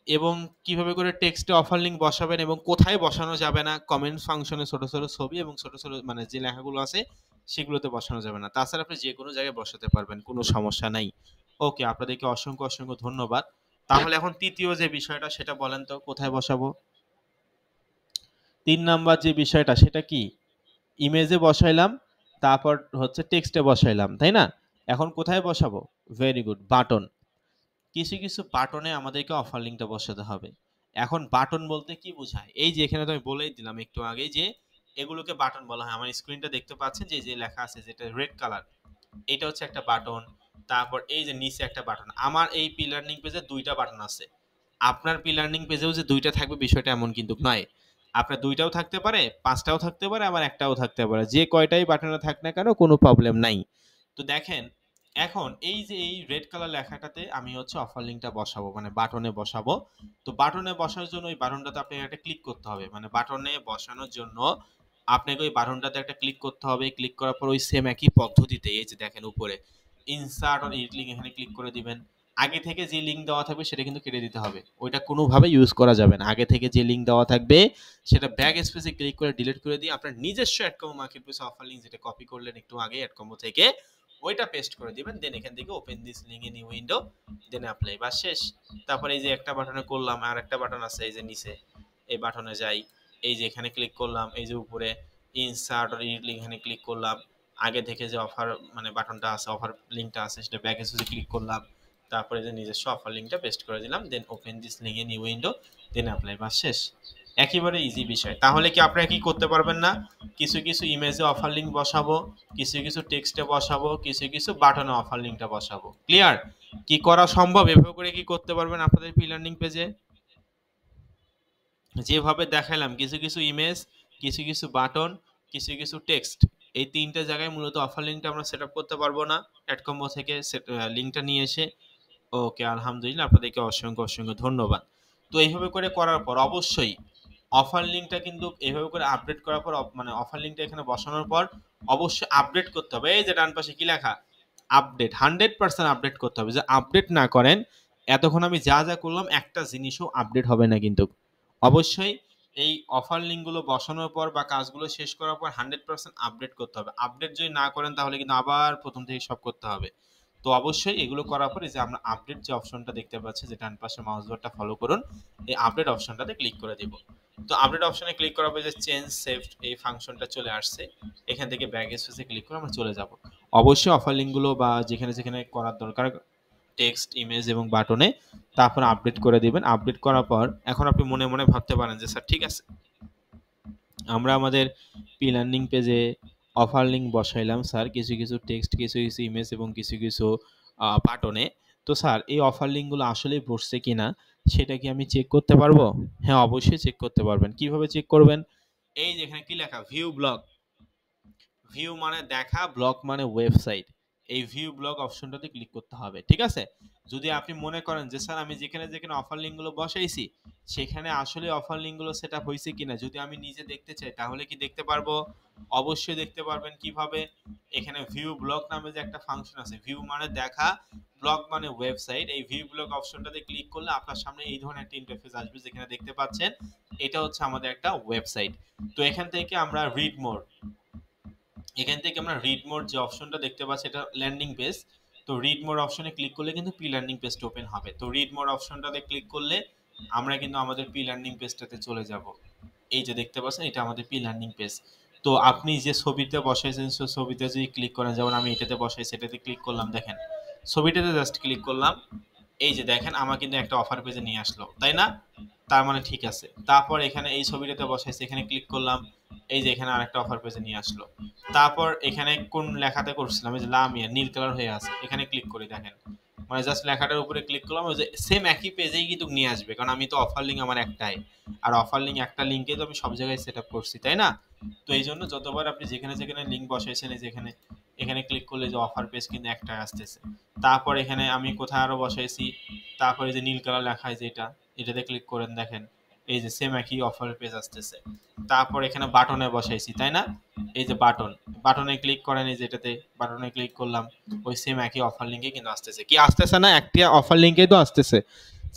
এবং কিভাবে করে টেক্সটে অফার লিঙ্ক বসাবেন এবং কোথায় বসানো যাবে না। কমেন্ট ফাংশনে ছোট ছোট ছবি এবং ছোট ছোট মানে যে লেখাগুলো আছে সেগুলোতে বসানো যাবে না। তাছাড়া আপনি যে কোনো জায়গায় বসাতে পারবেন, কোনো সমস্যা নাই। ওকে, আপনাদেরকে অসংখ্য অসংখ্য ধন্যবাদ। তাহলে এখন তৃতীয় যে বিষয়টা সেটা বলেন তো, কোথায় বসাবো? 3 নাম্বার যে বিষয়টা সেটা কি? ইমেজে বসাইলাম, তারপর হচ্ছে টেক্সটে বসাইলাম, তাই না? এখন কোথায় বসাবো? Very good, button. কিছু কিছু বাটনে আমাদেরকে অফার লিঙ্কটা বসাতে হবে। এখন বাটন বলতে কি বোঝায়, এই যে এখানে তো আমি বলেই দিলাম একটু আগে যে এগুলোকে বাটন বলা হয়। আমার স্ক্রিনটা দেখতে পাচ্ছেন যে যে লেখা আছে যেটা রেড কালার, এটা হচ্ছে একটা বাটন। তারপর এই যে নিচে একটা বাটন। আমার এই পি লার্নিং পেজে 2টা বাটন আছে। আপনার পি লার্নিং পেজেও যে 2টা থাকবে বিষয়টা এমন কিন্তু নয়। আপনার 2টাও থাকতে পারে, 5টাও থাকতে পারে, আবার একটাও থাকতে পারে। যে কয়টাই বাটনে থাক না কেন কোনো প্রবলেম নাই। তো দেখেন, এখন এই যে এই রেড কালার লেখাটাতে আমি হচ্ছে অফার লিঙ্কটা বসাবো, মানে বাটনে বসাবো। তো বাটনে বসার জন্য ওই বাটনটাতে আপনাকে একটা ক্লিক করতে হবে, মানে বাটনে বসানোর জন্য আপনাকে ওই বাটনটাতে একটা ক্লিক করতে হবে। ক্লিক করার পর ওই সেম একই পদ্ধতিতে এই যে দেখেন উপরে ইনসার্ট অর এডিট লিঙ্ক, এখানে ক্লিক করে দিবেন। আগে থেকে যে লিঙ্ক দেওয়া থাকবে সেটা কিন্তু কেটে দিতে হবে, ওইটা কোনোভাবে ইউজ করা যাবে না। আগে থেকে যে লিঙ্ক দেওয়া থাকবে সেটা ব্যাক স্পেসে ক্লিক করে ডিলিট করে দিয়ে আপনার নিজস্ব অ্যাডকমো মার্কেট প্লেস অফার লিঙ্ক যেটা কপি করলেন একটু আগে অ্যাডকমো থেকে, ওইটা পেস্ট করে দিবেন। দেন এখান থেকে open this link in new window then apply, বা শেষ। তারপরে এই যে একটা বাটনে করলাম, আর একটা বাটন আছে এই যে নিচে, এই বাটনে যাই, এই যে এখানে ক্লিক করলাম, এই যে উপরে ইনসার্ট অর এডিট লিঙ্ক এখানে ক্লিক করলাম। আগে থেকে যে অফার মানে বাটনটা আছে, অফার লিঙ্কটা আছে, সেটা ব্যাক স্পেসে ক্লিক করলাম। তারপরে যে নিজস্ব অফার লিঙ্কটা পেস্ট করে দিলাম, then open this link in new window then apply, বা শেষ। একেবারে ইজি বিষয়। তাহলে কি আপনারা কি করতে পারবেন না? কিছু কিছু ইমেজে অফার লিঙ্ক বসাবো, কিছু কিছু টেক্সটে বসাবো, কিছু কিছু বাটনে অফার লিঙ্কটা বসাবো। ক্লিয়ার? কি করা সম্ভব? এভাবে করে কি করতে পারবেন আপনাদের ফ্রি লার্নিং পেজে? যেভাবে দেখালাম কিছু কিছু ইমেজ, কিছু কিছু বাটন, কিছু কিছু টেক্সট, এই তিনটা জায়গায় মূলত অফার লিঙ্কটা আমরা সেট আপ করতে পারবো না অ্যাড কম্বো থেকে লিঙ্কটা নিয়ে এসে? ওকে, আলহামদুলিল্লাহ, আপনাদেরকে অসংখ্য অসংখ্য ধন্যবাদ। তো এইভাবে করে করার পর অবশ্যই অফার লিঙ্কটা কিন্তু এইভাবে করে আপডেট করার পর মানে অফার লিঙ্কটা এখানে বসানোর পর অবশ্যই আপডেট করতে হবে। এই যে ডান পাশে কি লেখা, আপডেট, 100% আপডেট করতে হবে। যে আপডেট না করেন, এতক্ষণ আমি যা যা করলাম একটা জিনিসও আপডেট হবে না কিন্তু। অবশ্যই এই অফার লিঙ্কগুলো বসানোর পর বা কাজগুলো শেষ করার পর 100% আপডেট করতে হবে। আপডেট যদি না করেন তাহলে কিন্তু আবার প্রথম থেকে সব করতে হবে। তো অবশ্যই এগুলো করার পরে যে আমরা আপডেট যে অপশনটা দেখতে পাচ্ছি, যে ডান পাশে মাউস বাটনটা ফলো করুন, এই আপডেট অপশনটাতে ক্লিক করে দিব। তো আপডেট অপশনে ক্লিক করার পরে যে চেঞ্জ সেভড এই ফাংশনটা চলে আসছে, এখান থেকে ব্যাক স্পেসে ক্লিক করে আমরা চলে যাব। অবশ্যই অফার লিঙ্কগুলো বা যেখানে যেখানে করার দরকার টেক্সট, ইমেজ এবং বাটনে, তারপর আপডেট করে দিবেন। আপডেট করার পর এখন আপনি মনে মনে ভাবতে পারেন যে স্যার ঠিক আছে, আমরা আমাদের পি লার্নিং পেজে অফার লিঙ্ক বসাইলাম স্যার, কিছু কিছু টেক্সট, কিছু কিছু ইমেজ এবং কিছু কিছু বাটনে। তো স্যার এই অফার লিঙ্কগুলো আসলেই বসছে কিনা সেটা কি আমি চেক করতে পারবো? হ্যাঁ, অবশ্যই চেক করতে পারবেন। কিভাবে চেক করবেন? এই যেখানে কি লেখা, ভিউ ব্লগ, ভিউ মানে দেখা, ব্লগ মানে ওয়েবসাইট, এই ভিউ ব্লগ অপশনটাতে ক্লিক করতে হবে। ঠিক আছে? যদি আপনি মনে করেন যে স্যার আমি যেখানে যেখানে অফার লিঙ্কগুলো বসাইছি সেখানে আসলে অফার লিঙ্কগুলো সেট আপ হয়েছে কিনা যদি আমি নিজে দেখতে চাই, তাহলে কি দেখতে পারবো? অবশ্যই দেখতে পারবেন। কিভাবে? এখানে ভিউ ব্লগ নামে যে একটা ফাংশন আছে, ভিউ মানে দেখা, ব্লগ মানে ওয়েবসাইট, এই ভিউ ব্লগ অপশনটাতে ক্লিক করলে আপনার সামনে এই ধরনের একটা ইন্টারফেস আসবে, যেখানে দেখতে পাচ্ছেন এটা হচ্ছে আমাদের একটা ওয়েবসাইট। তো এখান থেকে আমরা রিড মোর, এখান থেকে আমরা রিড মোর যে অপশনটা দেখতে পাচ্ছি এটা ল্যান্ডিং পেজ। তো রিড মোর অপশনে ক্লিক করলে কিন্তু পি লার্নিং পেজটা ওপেন হবে। তো রিড মোর অপশনটাতে ক্লিক করলে আমরা কিন্তু আমাদের পি লার্নিং পেজটাতে চলে যাব। এই যে দেখতে পাচ্ছেন এটা আমাদের পি লার্নিং পেজ। তো আপনি যে ছবিতে বসাইছেন ছবিতে যদি ক্লিক করেন, যেমন আমি এটাতে বসাই, সেটাতে ক্লিক করলাম, দেখেন ছবিটাতে জাস্ট ক্লিক করলাম, এই যে দেখেন আমার কিন্তু একটা অফার পেজে নিয়ে আসলো, তাই না? তার মানে ঠিক আছে। তারপর এখানে এই ছবিটাতে বসাইছি, এখানে ক্লিক করলাম, এই যে এখানে আরেকটা অফার পেজে নিয়ে আসলো। তারপর এখানে কোন লেখাতে করছিলাম, এই যে লামিয়া নীল কালার হয়ে আছে, এখানে ক্লিক করি, দেখেন মানে জাস্ট লেখাটার উপরে ক্লিক করলাম, ওই যে সেম একই পেজেই কিন্তু নিয়ে আসবে, কারণ আমি তো অফার লিঙ্ক আমার একটাই, আর অফার লিঙ্ক একটা লিঙ্কে তো আমি সব জায়গায় সেট আপ করছি, তাই না? তো এই জন্য যতবার আপনি যেখানে যেখানে লিঙ্ক বসাইছেন, এই যেখানে এখানে ক্লিক করলে যে অফার পেজ কিন্তু একটা আসতেছে। তারপর এখানে আমি কোথায় আরো বসাইছি, তারপরে যে নীল কালার লেখা আছে এটা, এটাতে ক্লিক করেন, দেখেন এই যে সেম একই অফার পেজ আসতেছে। তারপর এখানে বাটনে বসাইছি, তাই না? এই যে বাটন, বাটনে ক্লিক করেন, এই যে এটাতে বাটনে ক্লিক করলাম, ওই সেম একই অফার লিঙ্কে কিন্তু আসতেছে। কি আসতেছে না? একটি অফার লিঙ্কেই তো আসতেছে।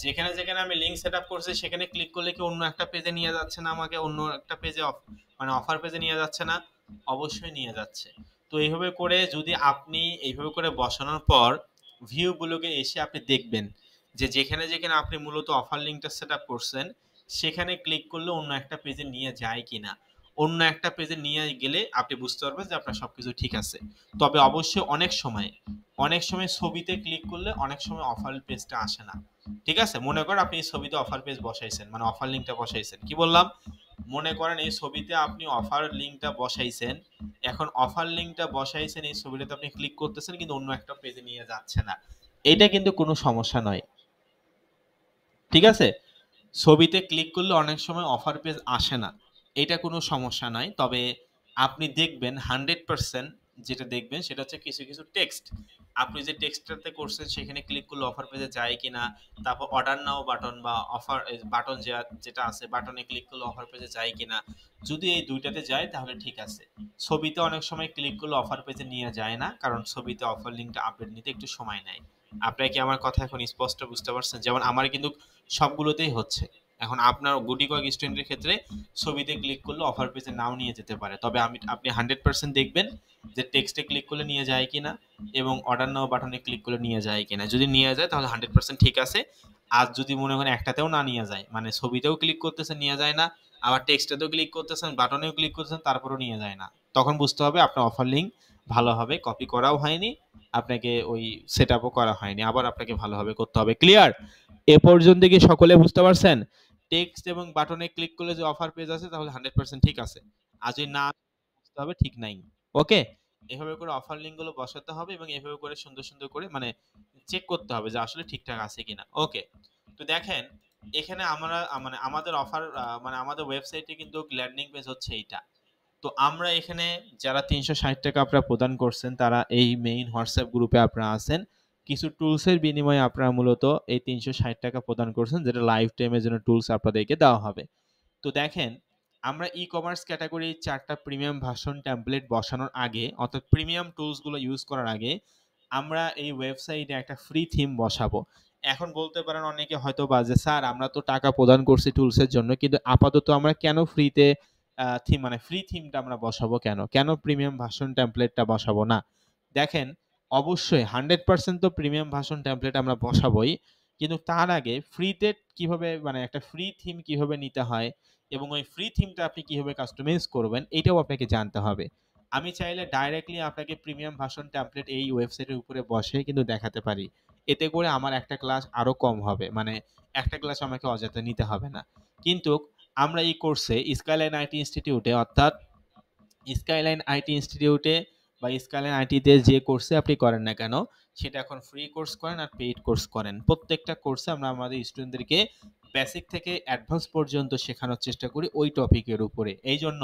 যেখানে যেখানে আমি লিঙ্ক সেট আপ করছি সেখানে ক্লিক করলে কি অন্য একটা পেজে নিয়ে যাচ্ছে না আমাকে? অন্য একটা পেজে মানে অফার পেজে নিয়ে যাচ্ছে না? অবশ্যই নিয়ে যাচ্ছে। তো এইভাবে করে যদি আপনি এইভাবে করে বসানোর পর ভিউ গুলোকে এসে আপনি দেখবেন যে যেখানে যেখানে আপনি মূলত অফার লিঙ্কটা সেট আপ করছেন সেখানে ক্লিক করলে অন্য একটা পেজে নিয়ে যায় কিনা। অন্য একটা পেজে নিয়ে গেলে আপনি বুঝতে পারবেন যে আপনার সবকিছু ঠিক আছে। তবে অবশ্যই অনেক সময় ছবিতে ক্লিক করলে অনেক সময় অফার পেজটা আসে না। ঠিক আছে? মনে করেন আপনি এই ছবিতে অফার পেজ বসাইছেন, মানে অফার লিঙ্কটা বসাইছেন, কি বললাম? মনে করেন এই ছবিতে আপনি অফার লিঙ্কটা বসাইছেন, এখন অফার লিঙ্কটা বসাইছেন, এই ছবিটাতে আপনি ক্লিক করতেছেন কিন্তু অন্য একটা পেজে নিয়ে যাচ্ছে না, এটা কিন্তু কোনো সমস্যা নয়। ঠিক আছে? ছবিতে ক্লিক করলে অনেক সময় অফার পেজ আসে না, এটা কোনো সমস্যা নয়। তবে আপনি দেখবেন 100% যেটা দেখবেন সেটা হচ্ছে কিছু কিছু টেক্সট, আপনি যে টেক্সটটাতে করছেন সেখানে ক্লিক করলে অফার পেজে যায় কিনা, তারপর অর্ডার নাও বাটন বা অফার বাটন যেটা আছে বাটনে ক্লিক করলে অফার পেজে যায় কিনা। যদি এই দুইটাতে যায় তাহলে ঠিক আছে। ছবিতে অনেক সময় ক্লিক করলে অফার পেজে নিয়ে যায় না, কারণ ছবিতে অফার লিঙ্কটা আপডেট নিতে একটু সময় নেয়। আপনারা কি আমার কথা এখন স্পষ্ট বুঝতে পারছেন? যেমন আমার কিন্তু সবগুলোতেই হচ্ছে। এখন আপনার গুটি কয়েক স্টুডেন্টের ক্ষেত্রে ছবিতে ক্লিক করলে অফার পেজে নাও নিয়ে যেতে পারে, তবে আপনি 100% দেখবেন যে টেক্সটে ক্লিক করলে নিয়ে যায় কিনা এবং অর্ডার নাও বাটনে ক্লিক করলে নিয়ে যায় কিনা। যদি নিয়ে যায় তাহলে 100% ঠিক আছে। আর যদি মনে করেন একটাতেও না নিয়ে যায়, মানে ছবিতেও ক্লিক করতেছেন নিয়ে যায় না, আবার টেক্সটেতেও ক্লিক করতেছেন, বাটনেও ক্লিক করতেছেন, তারপরেও নিয়ে যায় না, তখন বুঝতে হবে আপনার অফার লিঙ্ক ভালোভাবে কপি করাও হয়নি, আপনাকে ওই সেট আপও করা হয়নি, আবার আপনাকে ভালোভাবে করতে হবে। ক্লিয়ার? এ পর্যন্ত কি সকলে বুঝতে পারছেন? টেক্সট এবং বাটনে ক্লিক করলে যে অফার পেজ আছে তাহলে 100% ঠিক আছে, আর যদি না বুঝতে হবে ঠিক নাই। ওকে, এভাবে করে অফার লিঙ্ক গুলো বসাতে হবে এবং এভাবে করে সুন্দর সুন্দর করে মানে চেক করতে হবে যে আসলে ঠিকঠাক আছে কিনা। ওকে, তো দেখেন এখানে আমরা মানে আমাদের অফার মানে আমাদের ওয়েবসাইটে কিন্তু ল্যান্ডিং পেজ হচ্ছে এইটা। তো আমরা এখানে যারা 360 টাকা আপনারা প্রদান করছেন তারা এই মেইন হোয়াটসঅ্যাপ গ্রুপে আপনারা আছেন। কিছু টুলসের বিনিময়ে আপনারা মূলত এই 360 টাকা প্রদান করছেন, যেটা লাইফ টাইমের জন্য টুলস আপনাদেরকে দেওয়া হবে। তো দেখেন আমরা ই-কমার্স ক্যাটাগরি 4টা প্রিমিয়াম ভার্সন টেমপ্লেট বসানোর আগে অর্থাৎ প্রিমিয়াম টুলসগুলো ইউজ করার আগে আমরা এই ওয়েবসাইটে একটা ফ্রি থিম বসাবো। এখন বলতে পারেন অনেকে হয়তো বা যে স্যার আমরা তো টাকা প্রদান করছি টুলসের জন্য, কিন্তু আপাতত আমরা কেন ফ্রিতে থিম মানে ফ্রি থিমটা আমরা বসাবো কেন? কেন প্রিমিয়াম ভার্সন টেমপ্লেটটা বসাবো না? দেখেন অবশ্যই 100% তো প্রিমিয়াম ভার্সন টেমপ্লেট আমরা বসাবোই। কিন্তু তার আগে ফ্রিতে কিভাবে মানে একটা ফ্রি থিম কিভাবে নিতে হয় এবং ওই ফ্রি থিমটা আপনি কিভাবে কাস্টমাইজ করবেন এটাও আপনাকে জানতে হবে। আমি চাইলে ডাইরেক্টলি আপনাকে প্রিমিয়াম ভার্সন টেমপ্লেট এই ওয়েবসাইটের উপরে বসে কিন্তু দেখাতে পারি। এতে করে আমার একটা ক্লাস আরো কম হবে। মানে একটা ক্লাস আমাকে অযথা নিতে হবে না। কিন্তু আমরা এই কোর্সে স্কাইলাইন আইটি ইনস্টিটিউটে অর্থাৎ স্কাইলাইন আইটি ইনস্টিটিউটে বা স্কাইলাইন আইটিতে যে কোর্সে আপনি করেন না কেন সেটা এখন ফ্রি কোর্স করেন আর পেইড কোর্স করেন, প্রত্যেকটা কোর্সে আমরা আমাদের স্টুডেন্টদেরকে বেসিক থেকে অ্যাডভান্স পর্যন্ত শেখানোর চেষ্টা করি ওই টপিকের উপরে। এই জন্য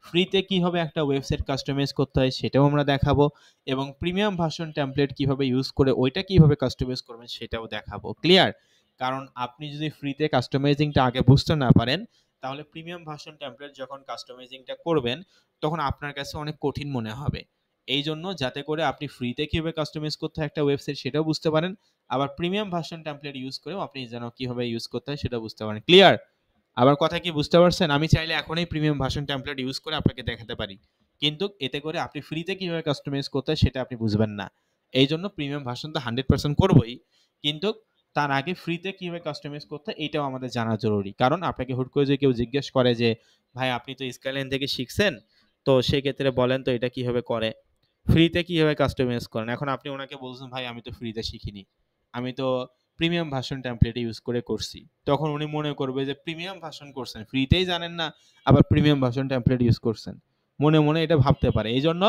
ফ্রিতে কিভাবে একটা ওয়েবসাইট কাস্টমাইজ করতে হয় সেটাও আমরা দেখাবো এবং প্রিমিয়াম ভার্সন টেমপ্লেট কিভাবে ইউজ করে ওইটা কিভাবে কাস্টমাইজ করবেন সেটাও দেখাবো। ক্লিয়ার? কারণ আপনি যদি ফ্রিতে কাস্টমাইজিংটা আগে বুঝতে না পারেন তাহলে প্রিমিয়াম ভার্সন টেমপ্লেট যখন কাস্টমাইজিংটা করবেন তখন আপনার কাছে অনেক কঠিন মনে হবে। এই জন্য যাতে করে আপনি ফ্রিতে কিভাবে কাস্টমাইজ করতে হয় একটা ওয়েবসাইট সেটাও বুঝতে পারেন, আবার প্রিমিয়াম ভার্সন টেমপ্লেট ইউজ করেও আপনি যেন কিভাবে ইউজ করতে হয় সেটা বুঝতে পারেন। ক্লিয়ার? আবার কথা কি বুঝতে পারছেন? আমি চাইলে এখনই প্রিমিয়াম ভার্সন টেমপ্লেট ইউজ করে আপনাকে দেখাতে পারি, কিন্তু এতে করে আপনি ফ্রিতে কিভাবে কাস্টমাইজ করতে হয় সেটা আপনি বুঝবেন না। এই জন্য প্রিমিয়াম ভার্সন তো 100% করবই, কিন্তু তার আগে ফ্রিতে কিভাবে কাস্টমাইজ করতে হয় এটাও আমাদের জানা জরুরি। কারণ আপনাকে হুট করে যদি কেউ জিজ্ঞেস করে যে ভাই আপনি তো স্কাইলাইন থেকে শিখছেন, তো সেক্ষেত্রে বলেন তো এটা কিভাবে করে, ফ্রিতে কিভাবে কাস্টমাইজ করেন। এখন আপনি ওনাকে বলছেন ভাই আমি তো ফ্রিতে শিখিনি, আমি তো প্রিমিয়াম ভার্সন টেমপ্লেট ইউজ করে করছি, তখন উনি মনে করবে যে প্রিমিয়াম ভার্সন করছেন, ফ্রিতেই জানেন না আবার প্রিমিয়াম ভার্সন টেমপ্লেট ইউজ করছেন, মনে মনে এটা ভাবতে পারে। এই জন্য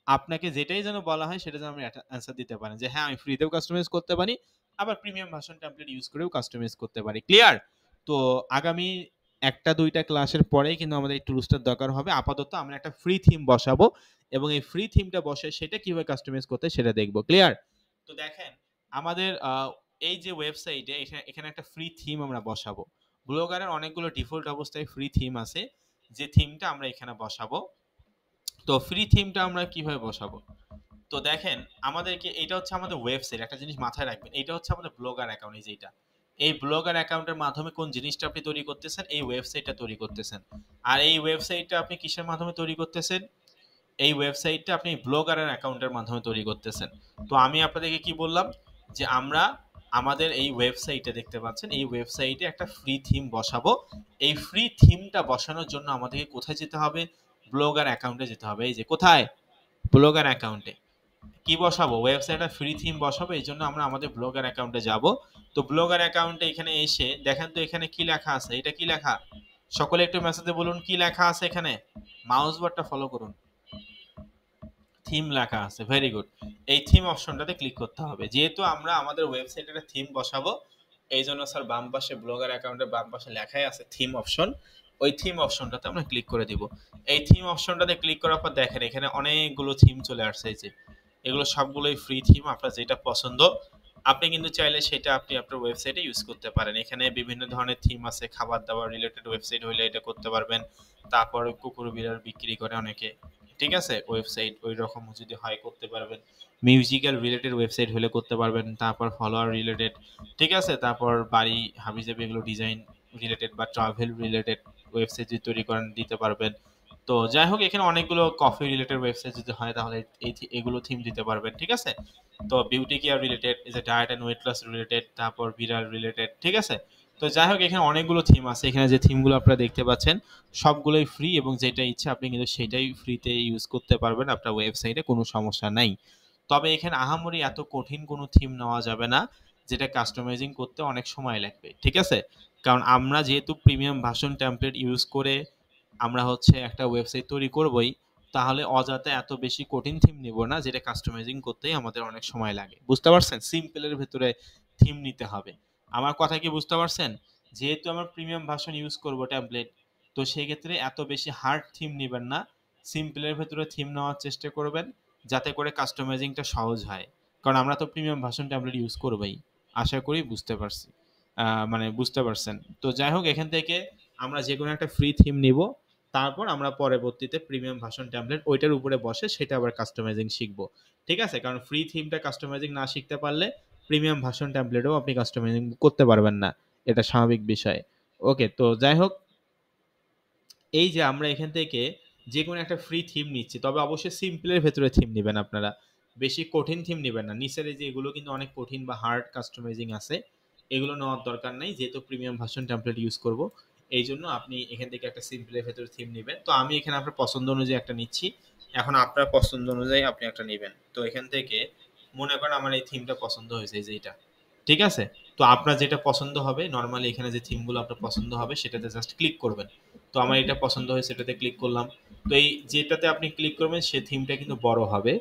আপনাকে যেটাই যেন বলা হয় সেটা যেন আপনি অ্যান্সার দিতে পারেন যে হ্যাঁ আমি ফ্রিতেও কাস্টমাইজ করতে পারি আবার প্রিমিয়াম ভার্সন টেমপ্লেট ইউজ করেও কাস্টমাইজ করতে পারি। ক্লিয়ার? তো আগামী একটা দুইটা ক্লাসের পরেই কিন্তু আমাদের এই টুলসটার দরকার হবে। আপাতত আমরা একটা ফ্রি থিম বসাবো এবং এই ফ্রি থিমটা বসে সেটা কিভাবে কাস্টমাইজ করতে হয় সেটা দেখবো। ক্লিয়ার? তো দেখেন আমাদের এই যে ওয়েবসাইটে এখানে একটা ফ্রি থিম আমরা বসাবো। ব্লগারের অনেকগুলো ডিফল্ট অবস্থায় ফ্রি থিম আছে, যে থিমটা আমরা এখানে বসাবো। তো ফ্রি থিমটা আমরা কিভাবে বসাবো? তো দেখেন আমাদেরকে এটা হচ্ছে আমাদের ওয়েবসাইট, একটা জিনিস মাথায় রাখবেন, এটা হচ্ছে আমাদের ব্লগার অ্যাকাউন্ট। এই যেটা এই ব্লগার অ্যাকাউন্টের মাধ্যমে কোন জিনিসটা আপনি তৈরি করতেছেন, এই ওয়েবসাইটটা তৈরি করতেছেন। আর এই ওয়েবসাইটটা আপনি কিসের মাধ্যমে তৈরি করতেছেন? এই ওয়েবসাইটটা আপনি ব্লগারের অ্যাকাউন্টের মাধ্যমে তৈরি করতেছেন। তো আমি আপনাদেরকে কি বললাম যে আমরা আমাদের এই ওয়েবসাইটে দেখতে পাচ্ছেন এই ওয়েবসাইটে একটা ফ্রি থিম বসাবো। এই ফ্রি থিমটা বসানোর জন্য আমাদেরকে কোথায় যেতে হবে? ব্লগার অ্যাকাউন্টে যেতে হবে। এই যে কোথায়? ব্লগার অ্যাকাউন্টে। কি বসাবো? ওয়েবসাইটে ফ্রি থিম বসাবো, এই জন্য আমরা আমাদের ব্লগার অ্যাকাউন্টে যাব। তো ব্লগার অ্যাকাউন্টে এখানে এসে দেখেন তো এখানে কি লেখা আছে, এটা কি লেখা? সকলে একটু মেসেজে বলুন কি লেখা আছে এখানে। মাউস বারটা ফলো করুন, থিম লেখা আছে। Very good. এই থিম অপশনটাতে ক্লিক করতে হবে। যেহেতু আমরা আমাদের ওয়েবসাইটে একটা থিম বসাবো এই জন্য স্যার বাম পাশে ব্লগার অ্যাকাউন্টের বাম পাশে লেখাই আছে থিম অপশন, ওই থিম অপশনটাতে আমরা ক্লিক করে দিব। এই থিম অপশনটাতে ক্লিক করার পর দেখেন এখানে অনেকগুলো থিম চলে আসছে। এই যে এগুলো সবগুলোই ফ্রি থিম, আপনার যেটা পছন্দ আপনি কিন্তু চাইলে সেটা আপনি আপনার ওয়েবসাইটে ইউজ করতে পারেন। এখানে বিভিন্ন ধরনের থিম আছে, খাবার দাবার রিলেটেড ওয়েবসাইট হইলে এটা করতে পারবেন। তারপর কুকুর বিড়াল বিক্রি করে অনেকে, ঠিক আছে, ওয়েবসাইট ওই রকম যদি হয় করতে পারবেন। মিউজিক্যাল রিলেটেড ওয়েবসাইট হলে করতে পারবেন। তারপর ফলোয়ার রিলেটেড, ঠিক আছে, তারপর বাড়ি হাবিজাবি এগুলো ডিজাইন রিলেটেড বা ট্রাভেল রিলেটেড ওয়েবসাইট যদি তৈরি করেন দিতে পারবেন। তো যাই হোক এখানে অনেকগুলো কফি রিলেটেড ওয়েবসাইট যদি হয় তাহলে এগুলো থিম দিতে পারবেন, ঠিক আছে। তো বিউটি কেয়ার রিলেটেড, এই যে diet and weight loss related, তারপর বিড়াল রিলেটেড, ঠিক আছে। তো যাই হোক এখানে অনেকগুলো থিম আছে। এখানে যে থিমগুলো আপনারা দেখতে পাচ্ছেন সবগুলোই ফ্রি এবং যেটা ইচ্ছা আপনি কিন্তু সেটাই ফ্রিতে ইউজ করতে পারবেন আপনার ওয়েবসাইটে, কোনো সমস্যা নাই। তবে এখানে আহামরি এত কঠিন কোনো থিম নেওয়া যাবে না যেটা কাস্টমাইজিং করতে অনেক সময় লাগবে, ঠিক আছে। কারণ আমরা যেহেতু প্রিমিয়াম ভার্সন টেমপ্লেট ইউজ করে আমরা হচ্ছে একটা ওয়েবসাইট তৈরি করবই, তাহলে অযথা এত বেশি কঠিন থিম নিব না যেটা কাস্টমাইজিং করতেই আমাদের অনেক সময় লাগে। বুঝতে পারছেন? সিম্পলের ভেতরে থিম নিতে হবে। আমার কথা কি বুঝতে পারছেন? যেহেতু আমরা প্রিমিয়াম ভার্সন ইউজ করব টেমপ্লেট, তো সেই ক্ষেত্রে এত বেশি হার্ড থিম নেবেন না, সিম্পলের ভেতরে থিম নেওয়ার চেষ্টা করবেন যাতে করে কাস্টমাইজিংটা সহজ হয়। কারণ আমরা তো প্রিমিয়াম ভার্সন ট্যাবলেট ইউজ করবোই। আশা করি বুঝতে পারছি, মানে বুঝতে পারছেন। তো যাই হোক, এখান থেকে আমরা যে কোনো একটা ফ্রি থিম নিব, তারপর আমরা পরবর্তীতে প্রিমিয়াম ভার্সন ট্যাবলেট ওইটার উপরে বসে সেটা আবার কাস্টমাইজিং শিখবো। ঠিক আছে? কারণ ফ্রি থিমটা কাস্টমাইজিং না শিখতে পারলে প্রিমিয়াম ভার্সন ট্যাবলেটও আপনি কাস্টমাইজিং করতে পারবেন না, এটা স্বাভাবিক বিষয়। ওকে, তো যাই হোক, এই যে আমরা এখান থেকে যে কোনো একটা ফ্রি থিম নিচ্ছি, তবে অবশ্যই সিম্পলের ভেতরে থিম নেবেন আপনারা, বেশি কঠিন থিম নেবেন না। নিচের এই যে এগুলো কিন্তু অনেক কঠিন বা হার্ড কাস্টমাইজিং আছে, এগুলো নেওয়ার দরকার নেই, যেহেতু প্রিমিয়াম ভার্সন টেমপ্লেট ইউজ করব। এই জন্য আপনি এখান থেকে একটা সিম্পলের ভেতরে থিম নেবেন। তো আমি এখানে আপনার পছন্দ অনুযায়ী একটা নিচ্ছি, এখন আপনার পছন্দ অনুযায়ী আপনি একটা নেবেন। তো এখান থেকে মনে করেন আমার এই থিমটা পছন্দ হয়েছে, এই যে এটা, ঠিক আছে? তো আপনার যেটা পছন্দ হবে, নর্মালি এখানে যে থিমগুলো আপনার পছন্দ হবে সেটাতে জাস্ট ক্লিক করবেন। তো আমার এটা পছন্দ হয়েছে, এটাতে ক্লিক করলাম। তো এই যেটাতে আপনি ক্লিক করবেন সে থিমটা কিন্তু বড় হবে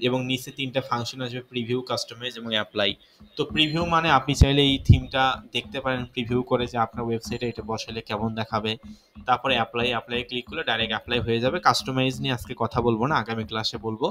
এবং নিচে ৩টা ফাংশন আসবে: প্রিভিউ, কাস্টমাইজ এবং অ্যাপ্লাই। তো প্রিভিউ মানে আপনি চাইলে এই থিমটা দেখতে পারেন প্রিভিউ করে যে আপনার ওয়েবসাইটে এটা বসালে কেমন দেখাবে। তারপরে অ্যাপ্লাই ক্লিক করলে ডাইরেক্ট অ্যাপ্লাই হয়ে যাবে। কাস্টমাইজ নিয়ে আজকে কথা বলবো না, আগামী ক্লাসে বলবো।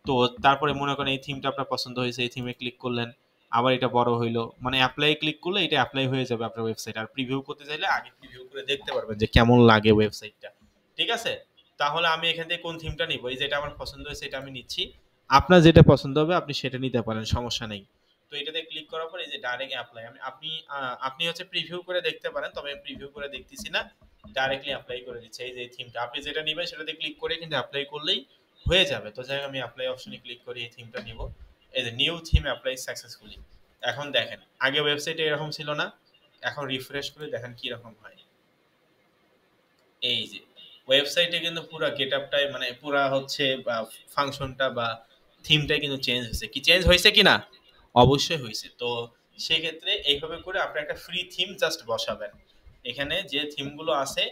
তো তারপরে মনে করেন এই থিমটা আপনার পছন্দ হয়েছে, এই থিমে ক্লিক করলেন, আবার এটা বড় হইলো, মানে অ্যাপ্লাই ক্লিক করলে এটা অ্যাপ্লাই হয়ে যাবে আপনার ওয়েবসাইট। আর প্রিভিউ করতে চাইলে আগে প্রিভিউ করে দেখতে পারবেন যে কেমন লাগে ওয়েবসাইটটা। ঠিক আছে? তাহলে আমি এখান থেকে কোন থিমটা নিব, এই যেটা আমার পছন্দ হয়েছে এটা আমি নিচ্ছি। আপনার যেটা পছন্দ হবে আপনি সেটা নিতে পারেন, সমস্যা নেই। তো এটাতে ক্লিক করার পর এই যে ডাইরেক্ট অ্যাপ্লাই, আপনি হচ্ছে প্রিভিউ করে দেখতে পারেন, তবে আমি প্রিভিউ করে দেখতেছি না, ডাইরেক্টলি অ্যাপ্লাই করে দিচ্ছি। এই যে থিমটা আপনি যেটা নেবেন সেটাতে ক্লিক করে কিন্তু অ্যাপ্লাই করলেই হয়ে যাবে। তো যাই হোক, আমি অ্যাপ্লাই অপশনে ক্লিক করি, এই থিমটা নিব। এই যে নিউ থিম অ্যাপ্লাই সাকসেসফুলি। এখন দেখেন, আগে ওয়েবসাইটে এরকম ছিল না, এখন রিফ্রেশ করে দেখেন কি রকম হয়। এই যে ওয়েবসাইটে কিন্তু পুরো গেটআপটাই, মানে পুরা হচ্ছে ফাংশনটা বা থিমটাই কিন্তু চেঞ্জ হয়েছে। কি চেঞ্জ হয়েছে কিনা? অবশ্যই হয়েছে। তো সেক্ষেত্রে এইভাবে করে আপনি একটা ফ্রি থিম জাস্ট বসাবেন। এখানে যে থিমগুলো আছে,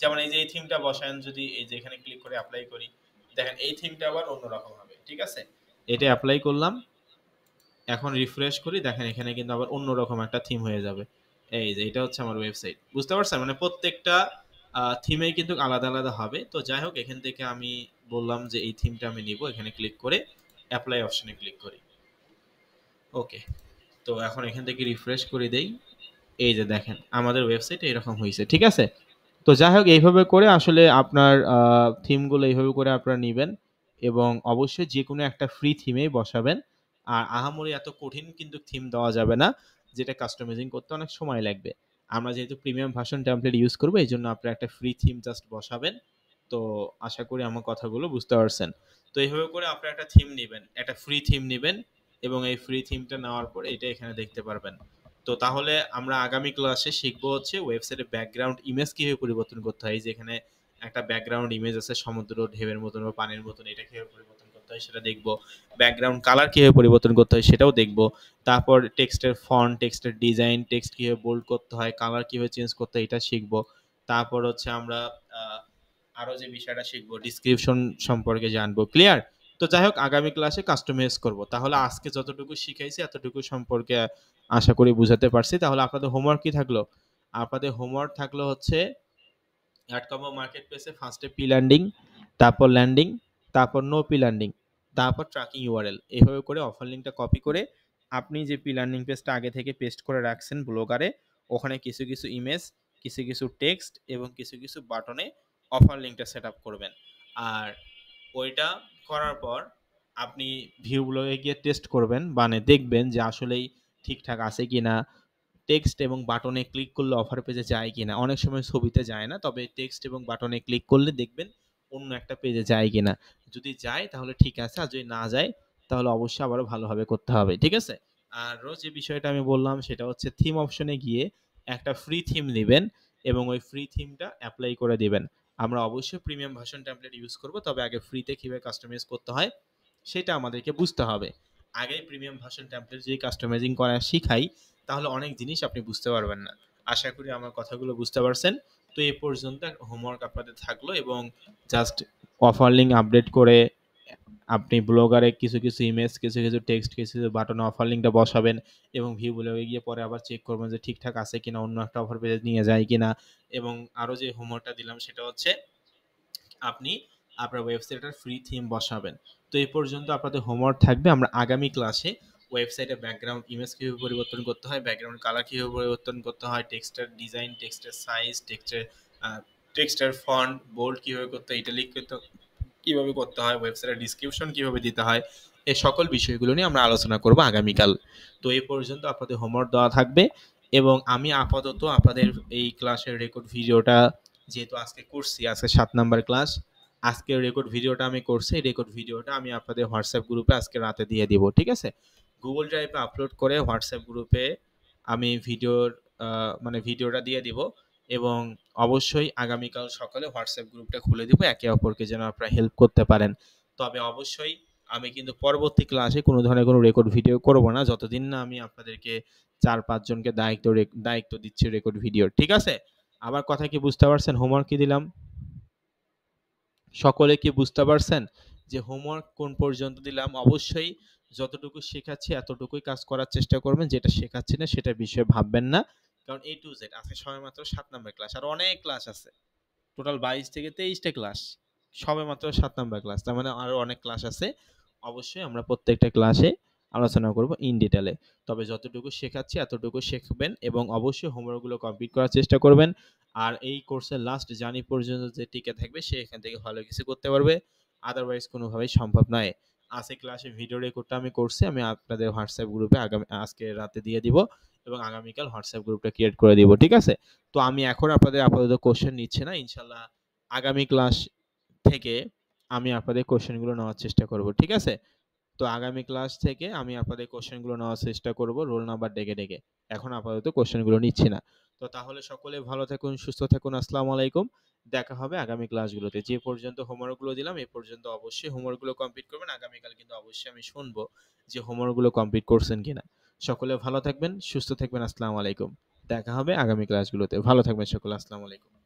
যেমন এই যে এই থিমটা বসান, যদি এই যে এখানে ক্লিক করে অ্যাপ্লাই করি, দেখেন এই থিমটা আবার অন্যরকম হবে। ঠিক আছে? এটা অ্যাপ্লাই করলাম, এখন রিফ্রেশ করি, দেখেন এখানে কিন্তু আবার অন্যরকম একটা থিম হয়ে যাবে। এই যে এটা হচ্ছে আমার ওয়েবসাইট। বুঝতে পারছেন? মানে প্রত্যেকটা থিমেই কিন্তু আলাদা আলাদা হবে। তো যাই হোক, এখান থেকে আমি বললাম যে এই থিমটা আমি নিব, এখানে ক্লিক করে অ্যাপ্লাই অপশনে ক্লিক করি। ওকে, তো এখন এখান থেকে রিফ্রেশ করে দেই। এই যে দেখেন আমাদের ওয়েবসাইট এরকম হয়েছে। ঠিক আছে? তো যাই হোক, এইভাবে করে আসলে আপনার থিমগুলো এইভাবে করে আপনারা নিবেন এবং অবশ্যই যে কোনো একটা ফ্রি থিমেই বসাবেন। আর আহামরি এত কঠিন কিন্তু থিম দেওয়া যাবে না, যেটা কাস্টমাইজিং করতে অনেক সময় লাগবে। আমরা যেহেতু প্রিমিয়াম ভার্সন টেমপ্লেট ইউজ করবো, এই জন্য আপনারা একটা ফ্রি থিম জাস্ট বসাবেন। তো আশা করি আমার কথাগুলো বুঝতে পারছেন। তো এইভাবে করে আপনারা একটা থিম নেবেন, একটা ফ্রি থিম নেবেন এবং এই ফ্রি থিমটা নেওয়ার পর এটা এখানে দেখতে পারবেন। তো তাহলে আমরা আগামী ক্লাসে শিখবো হচ্ছে ওয়েবসাইটের ব্যাকগ্রাউন্ড ইমেজ কিভাবে পরিবর্তন করতে হয়। যেখানে একটা ব্যাকগ্রাউন্ড ইমেজ আছে সমুদ্র ঢেউয়ের মতন বা পানির মতন, এটা কিভাবে পরিবর্তন করতে হয় সেটা দেখবো। ব্যাকগ্রাউন্ড কালার কিভাবে পরিবর্তন করতে হয় সেটাও দেখবো। তারপর টেক্সটের ফন্ট, টেক্সটের ডিজাইন, টেক্সট কিভাবে বোল্ড করতে হয়, কালার কিভাবে চেঞ্জ করতে হয় এটা শিখবো। তারপর হচ্ছে আমরা আরো যে বিষয়টা শিখবো, ডিসক্রিপশন সম্পর্কে জানবো। ক্লিয়ার? তো যাই হোক, আগামী ক্লাসে কাস্টমাইজ করব। তাহলে আজকে যতটুকু শিখাইছি এতটুকু সম্পর্কে আশা করি বুঝাতে পারছি। তাহলে আপনাদের হোমওয়ার্ক কি থাকলো? আপনাদের হোমওয়ার্ক থাকলো হচ্ছে অ্যাডকমো মার্কেট প্লেসে ফার্স্টে পি ল্যান্ডিং, তারপর ল্যান্ডিং, তারপর নো পি ল্যান্ডিং, তারপর ট্র্যাকিং ইউআরএল। এভাবে করে অফার লিঙ্কটা কপি করে আপনি যে পি ল্যান্ডিং পেজটা আগে থেকে পেস্ট করে রাখছেন ব্লগারে, ওখানে কিছু কিছু ইমেজ, কিছু কিছু টেক্সট এবং কিছু কিছু বাটনে অফার লিঙ্কটা সেট আপ করবেন। আর ওইটা করার পর আপনি ভিউ ব্লগে গিয়ে টেস্ট করবেন, মানে দেখবেন যে আসলেই ঠিকঠাক আছে কিনা। টেক্সট এবং বাটনে ক্লিক করলে অফার পেজে যায় কিনা। অনেক সময় ছবিতে যায় না, তবে টেক্সট এবং বাটনে ক্লিক করলে দেখবেন অন্য একটা পেজে যায় কিনা। যদি যায় তাহলে ঠিক আছে, আর যদি না যায় তাহলে অবশ্যই আবারও ভালোভাবে করতে হবে। ঠিক আছে? আরও যে বিষয়টা আমি বললাম সেটা হচ্ছে থিম অপশনে গিয়ে একটা ফ্রি থিম নেবেন এবং ওই ফ্রি থিমটা অ্যাপ্লাই করে দিবেন। আমরা অবশ্যই প্রিমিয়াম ভার্সন টেমপ্লেট ইউজ করব, তবে আগে ফ্রিতে কিভাবে কাস্টমাইজ করতে হয় সেটা আমাদেরকে বুঝতে হবে। আগে প্রিমিয়াম ভার্সন টেমপ্লেট যদি কাস্টমাইজিং করা শিখাই তাহলে অনেক জিনিস আপনি বুঝতে পারবেন না। আশা করি আমার কথাগুলো বুঝতে পারছেন। তো এই পর্যন্ত হোমওয়ার্ক আপনাদের থাকলো, এবং জাস্ট অফার লিঙ্ক আপডেট করে আপনি ব্লগারে কিছু কিছু ইমেজ, কিছু কিছু টেক্সট, কিছু কিছু বাটনে অফার লিঙ্কটা বসাবেন, এবং ভিউ ব্লগে গিয়ে পরে আবার চেক করবেন যে ঠিকঠাক আছে কিনা, অন্য একটা অফার পেজে নিয়ে যায় কিনা। এবং আরও যে হোমওয়ার্কটা দিলাম সেটা হচ্ছে আপনি আপনার ওয়েবসাইটের ফ্রি থিম বসাবেন। তো এই পর্যন্ত আপনাদের হোমওয়ার্ক থাকবে। আমরা আগামী ক্লাসে ওয়েবসাইটের ব্যাকগ্রাউন্ড ইমেজ কীভাবে পরিবর্তন করতে হয়, ব্যাকগ্রাউন্ড কালার কীভাবে পরিবর্তন করতে হয়, টেক্সটের ডিজাইন, টেক্সটের সাইজ, টেক্সটের ফন্ট বোল্ড কীভাবে করতে হয়, ইটালিক কীভাবে করতে হয়, ওয়েবসাইটের ডিসক্রিপশন কীভাবে দিতে হয়, এই সকল বিষয়গুলো নিয়ে আমরা আলোচনা করব আগামীকাল। তো এই পর্যন্ত আপনাদের হোমওয়ার্ক দেওয়া থাকবে, এবং আমি আপাতত আপনাদের এই ক্লাসের রেকর্ড ভিডিওটা যেহেতু আজকে করছি, আজকে 7 নাম্বার ক্লাস, আজকের রেকর্ড ভিডিওটা আমি করছি, এই রেকর্ড ভিডিওটা আমি আপনাদের হোয়াটসঅ্যাপ গ্রুপে আজকে রাতে দিয়ে দিব, ঠিক আছে? গুগল ড্রাইভে আপলোড করে হোয়াটসঅ্যাপ গ্রুপে আমি ভিডিওটা দিয়ে দিব, এবং অবশ্যই আগামীকাল সকালে হোয়াটসঅ্যাপ গ্রুপটা খুলে দিব, একে অপরকে যেন আপনারা হেল্প করতে পারেন। তবে অবশ্যই আমি কিন্তু পরবর্তী ক্লাসে কোনো ধরনের কোনো রেকর্ড ভিডিও করব না, যতদিন না আমি আপনাদেরকে 4-5 জনকে দায়িত্ব দিচ্ছি রেকর্ড ভিডিওর, ঠিক আছে? আমার কথা কি বুঝতে পারছেন? হোমওয়ার্ক কি দিলাম? সকলে কি বুঝতে পারছেন যে হোমওয়ার্ক কোন পর্যন্ত দিলাম? অবশ্যই যতটুকু শেখাচ্ছি এতটুকুই কাজ করার চেষ্টা করবেন, যেটা শেখাচ্ছি না সেটা বিষয়ে ভাববেন না। কারণ A to Z আজকে সবেমাত্র 7 নাম্বার ক্লাস, আর অনেক ক্লাস আছে। টোটাল 22 থেকে 23টা ক্লাস, সবেমাত্র 7 নাম্বার ক্লাস, তার মানে আরো অনেক ক্লাস আছে। অবশ্যই আমরা প্রত্যেকটা ক্লাসে আলোচনা করব ইন ডিটেলে। তবে যতটুকু শেখাচ্ছি এতটুকু শিখবেন, এবং অবশ্যই হোমওয়ার্কগুলো কমপ্লিট করার চেষ্টা করবেন। আর এই কোর্সের লাস্ট জার্নি পর্যন্ত যে টিকে থাকবে সে এখান থেকে ভালো কিছু করতে পারবে, আদারওয়াইজ কোনোভাবেই সম্ভব নয়। আজকে ক্লাসে ভিডিও রেকর্ডটা আমি করছি, আমি আপনাদের হোয়াটসঅ্যাপ গ্রুপে আজকে রাতে দিয়ে দিব, এবং আগামীকাল হোয়াটসঅ্যাপ গ্রুপটা ক্রিয়েট করে দিব, ঠিক আছে? তো আমি এখন আপনাদের আপাতত কোশ্চেন নিচ্ছি না, ইনশাল্লাহ আগামী ক্লাস থেকে আমি আপনাদের কোশ্চেনগুলো নেওয়ার চেষ্টা করব, ঠিক আছে? তো আগামী ক্লাস থেকে আমি আপনাদের কোশ্চেনগুলো নেওয়ার চেষ্টা করব রোল নাম্বার ডেকে ডেকে। এখন আপাতত কোশ্চেনগুলো নিচ্ছি না। তো তাহলে সকলে ভালো থাকুন, সুস্থ থাকুন। আসসালামু আলাইকুম। দেখা হবে আগামী ক্লাসগুলোতে। যে পর্যন্ত হোমওয়ার্কগুলো দিলাম এ পর্যন্ত অবশ্যই হোমওয়ার্কগুলো কমপ্লিট করবেন। আগামীকাল কিন্তু অবশ্যই আমি শুনবো যে হোমওয়ার্কগুলো কমপ্লিট করছেন কিনা। সকলে ভালো থাকবেন, সুস্থ থাকবেন। আসসালামু আলাইকুম। দেখা হবে আগামী ক্লাসগুলোতে। ভালো থাকবেন সকলে। আসসালামু আলাইকুম।